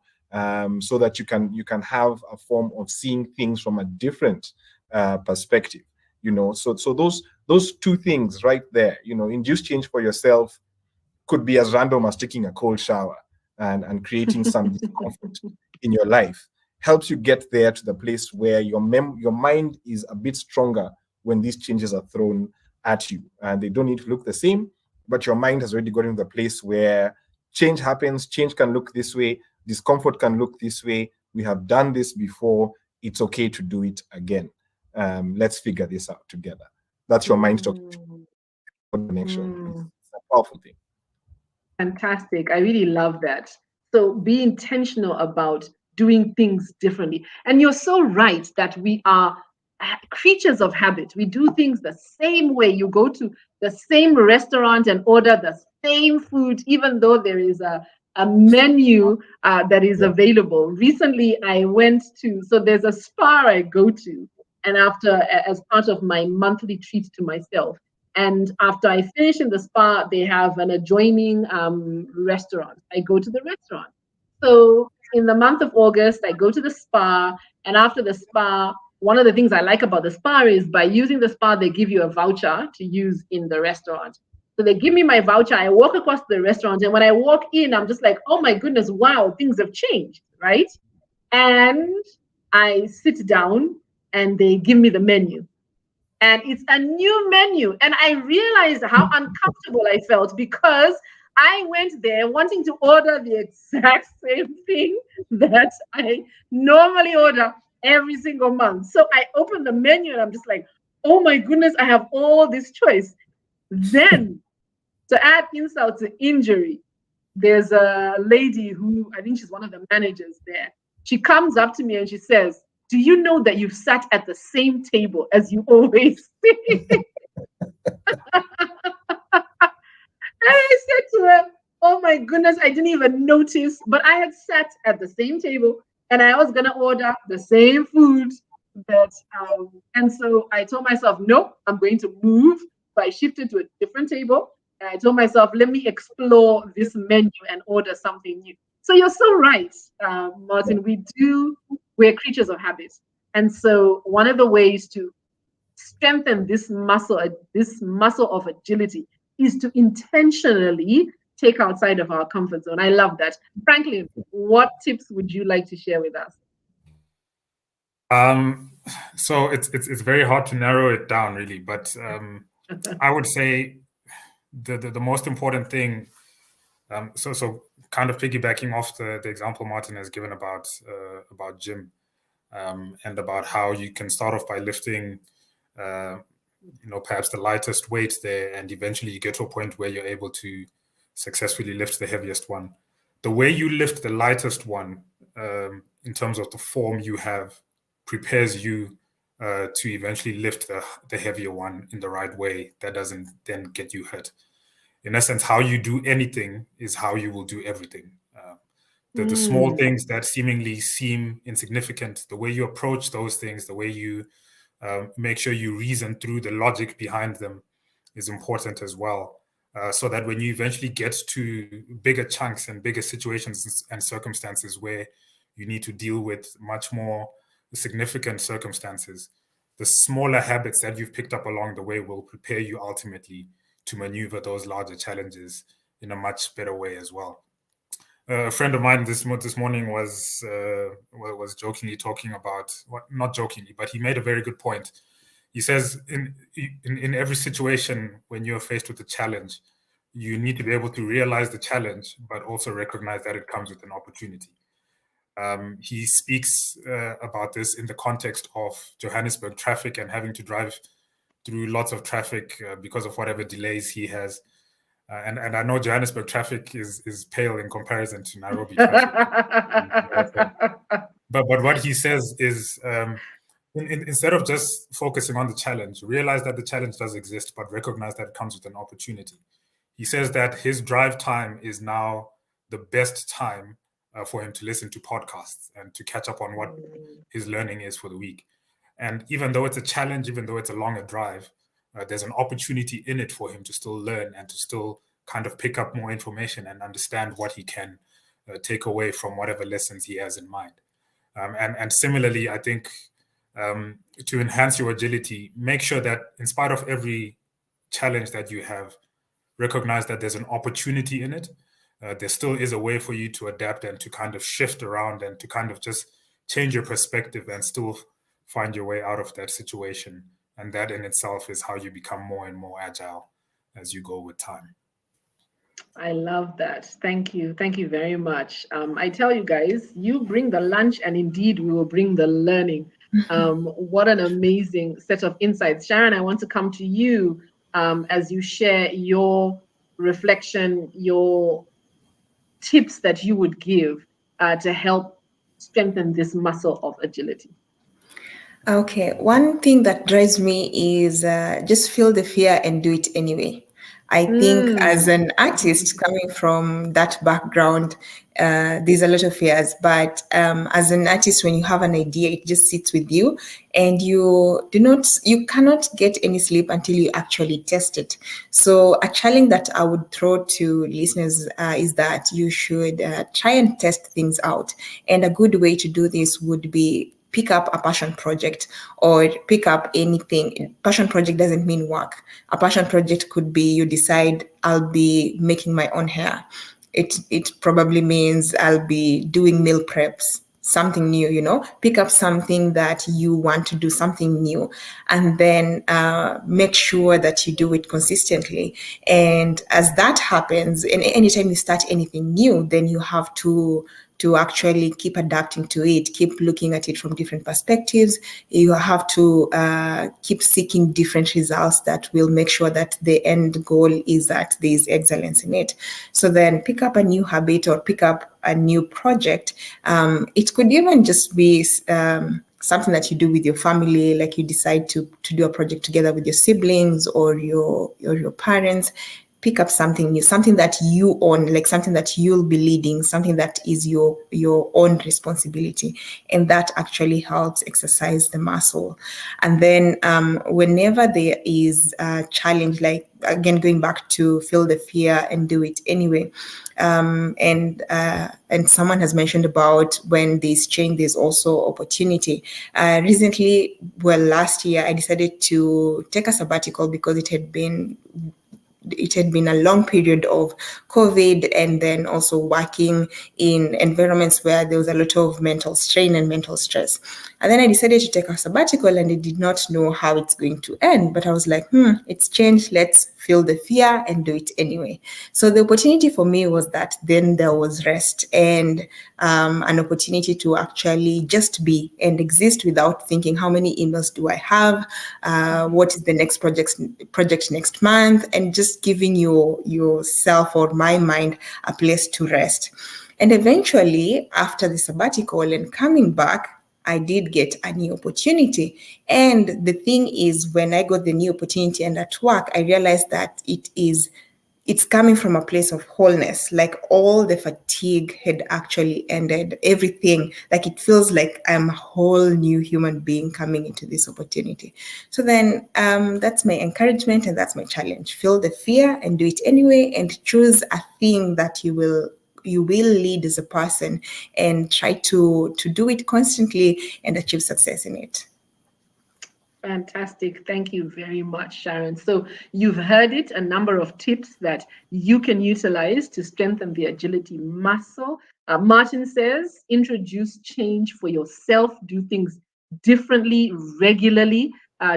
so that you can have a form of seeing things from a different perspective, you know. So those two things right there, you know, induce change for yourself could be as random as taking a cold shower and creating some discomfort in your life. Helps you get there to the place where your mind is a bit stronger when these changes are thrown at you, and they don't need to look the same, but your mind has already gotten to the place where change happens. Change can look this way, discomfort can look this way. We have done this before, it's okay to do it again. Let's figure this out together. That's your mind talking to you. Connection. It's a powerful thing. Fantastic. I really love that. So be intentional about doing things differently. And you're so right that we are creatures of habit. We do things the same way. You go to the same restaurant and order the same food, even though there is a menu that is available. Recently, I went to, so there's a spa I go to, and as part of my monthly treat to myself. And after I finish in the spa, they have an adjoining restaurant. I go to the restaurant. So in the month of August, I go to the spa. And after the spa, one of the things I like about the spa is by using the spa, they give you a voucher to use in the restaurant. So they give me my voucher. I walk across the restaurant. And when I walk in, I'm just like, oh my goodness, wow, things have changed, right? And I sit down and they give me the menu. And it's a new menu. And I realized how uncomfortable I felt because I went there wanting to order the exact same thing that I normally order every single month. So I opened the menu and I'm just like, oh my goodness, I have all this choice. Then to add insult to injury, there's a lady who, I think she's one of the managers there. She comes up to me and she says, do you know that you've sat at the same table as you always see? And I said to her, oh my goodness, I didn't even notice, but I had sat at the same table and I was going to order the same food. And so I told myself, nope, I'm going to move. So I shifted to a different table and I told myself, let me explore this menu and order something new. So you're so right, Martin. We're creatures of habit. And so one of the ways to strengthen this muscle of agility is to intentionally take outside of our comfort zone. I love that. Franklin, what tips would you like to share with us? So it's very hard to narrow it down, really, but I would say the most important thing, so kind of piggybacking off the example Martin has given about gym, and about how you can start off by lifting perhaps the lightest weight there, and eventually you get to a point where you're able to successfully lift the heaviest one. the way you lift the lightest one in terms of the form you have prepares you to eventually lift the heavier one in the right way that doesn't then get you hurt. In essence, how you do anything is how you will do everything. The small things that seemingly seem insignificant, the way you approach those things, the way you make sure you reason through the logic behind them is important as well. So that when you eventually get to bigger chunks and bigger situations and circumstances where you need to deal with much more significant circumstances, the smaller habits that you've picked up along the way will prepare you ultimately to maneuver those larger challenges in a much better way as well. A friend of mine this morning was jokingly talking about, not jokingly, but he made a very good point. He says in every situation when you're faced with a challenge, you need to be able to realize the challenge, but also recognize that it comes with an opportunity. He speaks about this in the context of Johannesburg traffic and having to drive through lots of traffic because of whatever delays he has. And I know Johannesburg traffic is pale in comparison to Nairobi traffic. but what he says is instead of just focusing on the challenge, realize that the challenge does exist, but recognize that it comes with an opportunity. He says that his drive time is now the best time for him to listen to podcasts and to catch up on what his learning is for the week. And even though it's a challenge, even though it's a longer drive, there's an opportunity in it for him to still learn and to still kind of pick up more information and understand what he can take away from whatever lessons he has in mind. And similarly, I think to enhance your agility, make sure that in spite of every challenge that you have, recognize that there's an opportunity in it. There still is a way for you to adapt and to kind of shift around and to kind of just change your perspective and still find your way out of that situation. And that in itself is how you become more and more agile as you go with time. I love that. Thank you. Thank you very much. I tell you guys, you bring the lunch and indeed we will bring the learning. What an amazing set of insights. Sharon, I want to come to you as you share your reflection, your tips that you would give to help strengthen this muscle of agility. Okay, one thing that drives me is just feel the fear and do it anyway. I think as an artist coming from that background, there's a lot of fears, but as an artist, when you have an idea, it just sits with you and you cannot get any sleep until you actually test it. So a challenge that I would throw to listeners is that you should try and test things out. And a good way to do this would be pick up a passion project or pick up anything. Passion project doesn't mean work. A passion project could be you decide I'll be making my own hair. It probably means I'll be doing meal preps, something new, pick up something that you want to do, something new, and then make sure that you do it consistently. And as that happens, and anytime you start anything new, then you have to actually keep adapting to it, keep looking at it from different perspectives. You have to keep seeking different results that will make sure that the end goal is that there is excellence in it. So then pick up a new habit or pick up a new project. It could even just be something that you do with your family, like you decide to do a project together with your siblings or your parents. Pick up something new, something that you own, like something that you'll be leading, something that is your own responsibility. And that actually helps exercise the muscle. And then whenever there is a challenge, like again, going back to feel the fear and do it anyway. And someone has mentioned about when there's change, there's also opportunity. Last year, I decided to take a sabbatical because it had been a long period of COVID and then also working in environments where there was a lot of mental strain and mental stress. And then I decided to take a sabbatical and I did not know how it's going to end, but I was like, it's changed. Let's feel the fear and do it anyway. So the opportunity for me was that then there was rest and an opportunity to actually just be and exist without thinking, how many emails do I have? What is the next project next month? And just giving yourself or my mind a place to rest. And eventually, after the sabbatical and coming back, I did get a new opportunity. And the thing is, when I got the new opportunity and at work, I realized that it's coming from a place of wholeness. Like all the fatigue had actually ended, everything. Like it feels like I'm a whole new human being coming into this opportunity. So then that's my encouragement and that's my challenge. Feel the fear and do it anyway, and choose a thing that you will lead as a person, and try to do it constantly and achieve success in it. Fantastic. Thank you very much, Sharon. So you've heard it, a number of tips that you can utilize to strengthen the agility muscle. Martin says, introduce change for yourself, do things differently, regularly.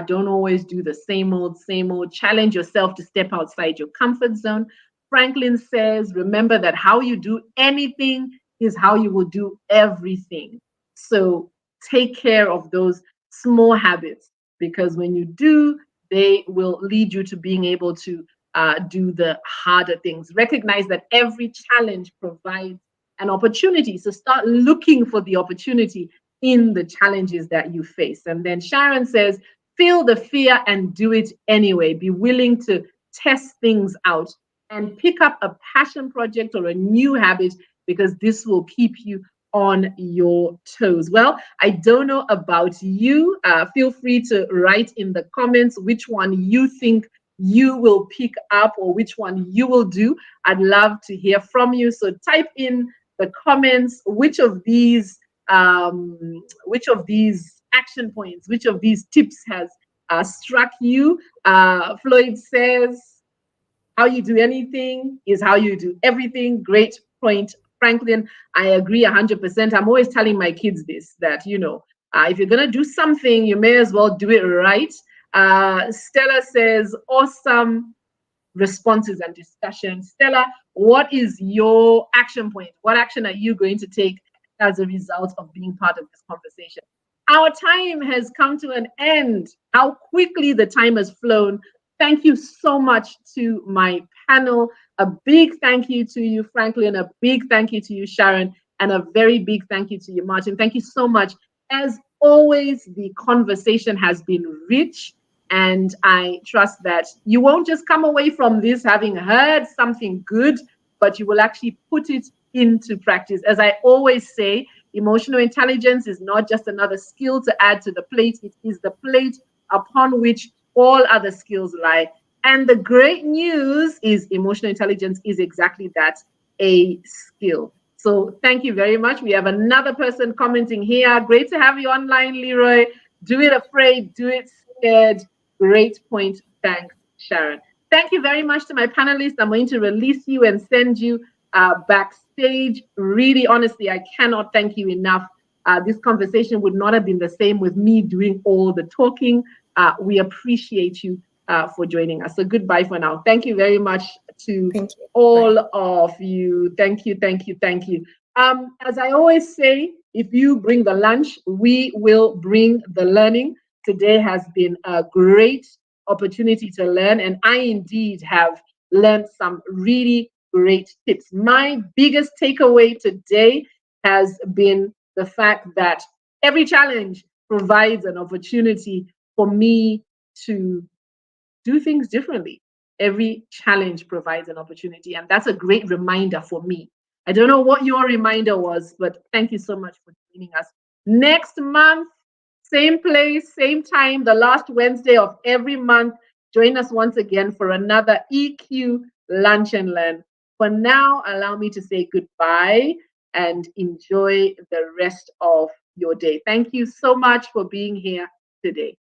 Don't always do the same old, same old. Challenge yourself to step outside your comfort zone. Franklin says, remember that how you do anything is how you will do everything. So take care of those small habits, because when you do, they will lead you to being able to do the harder things. Recognize that every challenge provides an opportunity. So start looking for the opportunity in the challenges that you face. And then Sharon says, feel the fear and do it anyway. Be willing to test things out and pick up a passion project or a new habit, because this will keep you on your toes. Well, I don't know about you. Feel free to write in the comments which one you think you will pick up or which one you will do. I'd love to hear from you. So type in the comments which of these action points, which of these tips has struck you. Floyd says, how you do anything is how you do everything. Great point, Franklin. I agree 100%. I'm always telling my kids this, that, if you're going to do something, you may as well do it right. Stella says, awesome responses and discussion. Stella, what is your action point? What action are you going to take as a result of being part of this conversation? Our time has come to an end. How quickly the time has flown. Thank you so much to my panel. A big thank you to you, Franklin. A big thank you to you, Sharon. And a very big thank you to you, Martin. Thank you so much. As always, the conversation has been rich. And I trust that you won't just come away from this having heard something good, but you will actually put it into practice. As I always say, emotional intelligence is not just another skill to add to the plate. It is the plate upon which all other skills lie. And the great news is emotional intelligence is exactly that, a skill. So thank you very much. We have another person commenting here. Great to have you online, Leroy. Do it afraid, do it scared. Great point. Thanks, Sharon. Thank you very much to my panelists. I'm going to release you and send you backstage. Really, honestly, I cannot thank you enough. This conversation would not have been the same with me doing all the talking. We appreciate you for joining us. So goodbye for now. Thank you very much to all of you. Thank you, thank you, thank you. As I always say, if you bring the lunch, we will bring the learning. Today has been a great opportunity to learn, and I indeed have learned some really great tips. My biggest takeaway today has been the fact that every challenge provides an opportunity for me to do things differently. Every challenge provides an opportunity, and that's a great reminder for me. I don't know what your reminder was, but thank you so much for joining us. Next month, same place, same time, the last Wednesday of every month. Join us once again for another EQ Lunch and Learn. For now, allow me to say goodbye and enjoy the rest of your day. Thank you so much for being here today.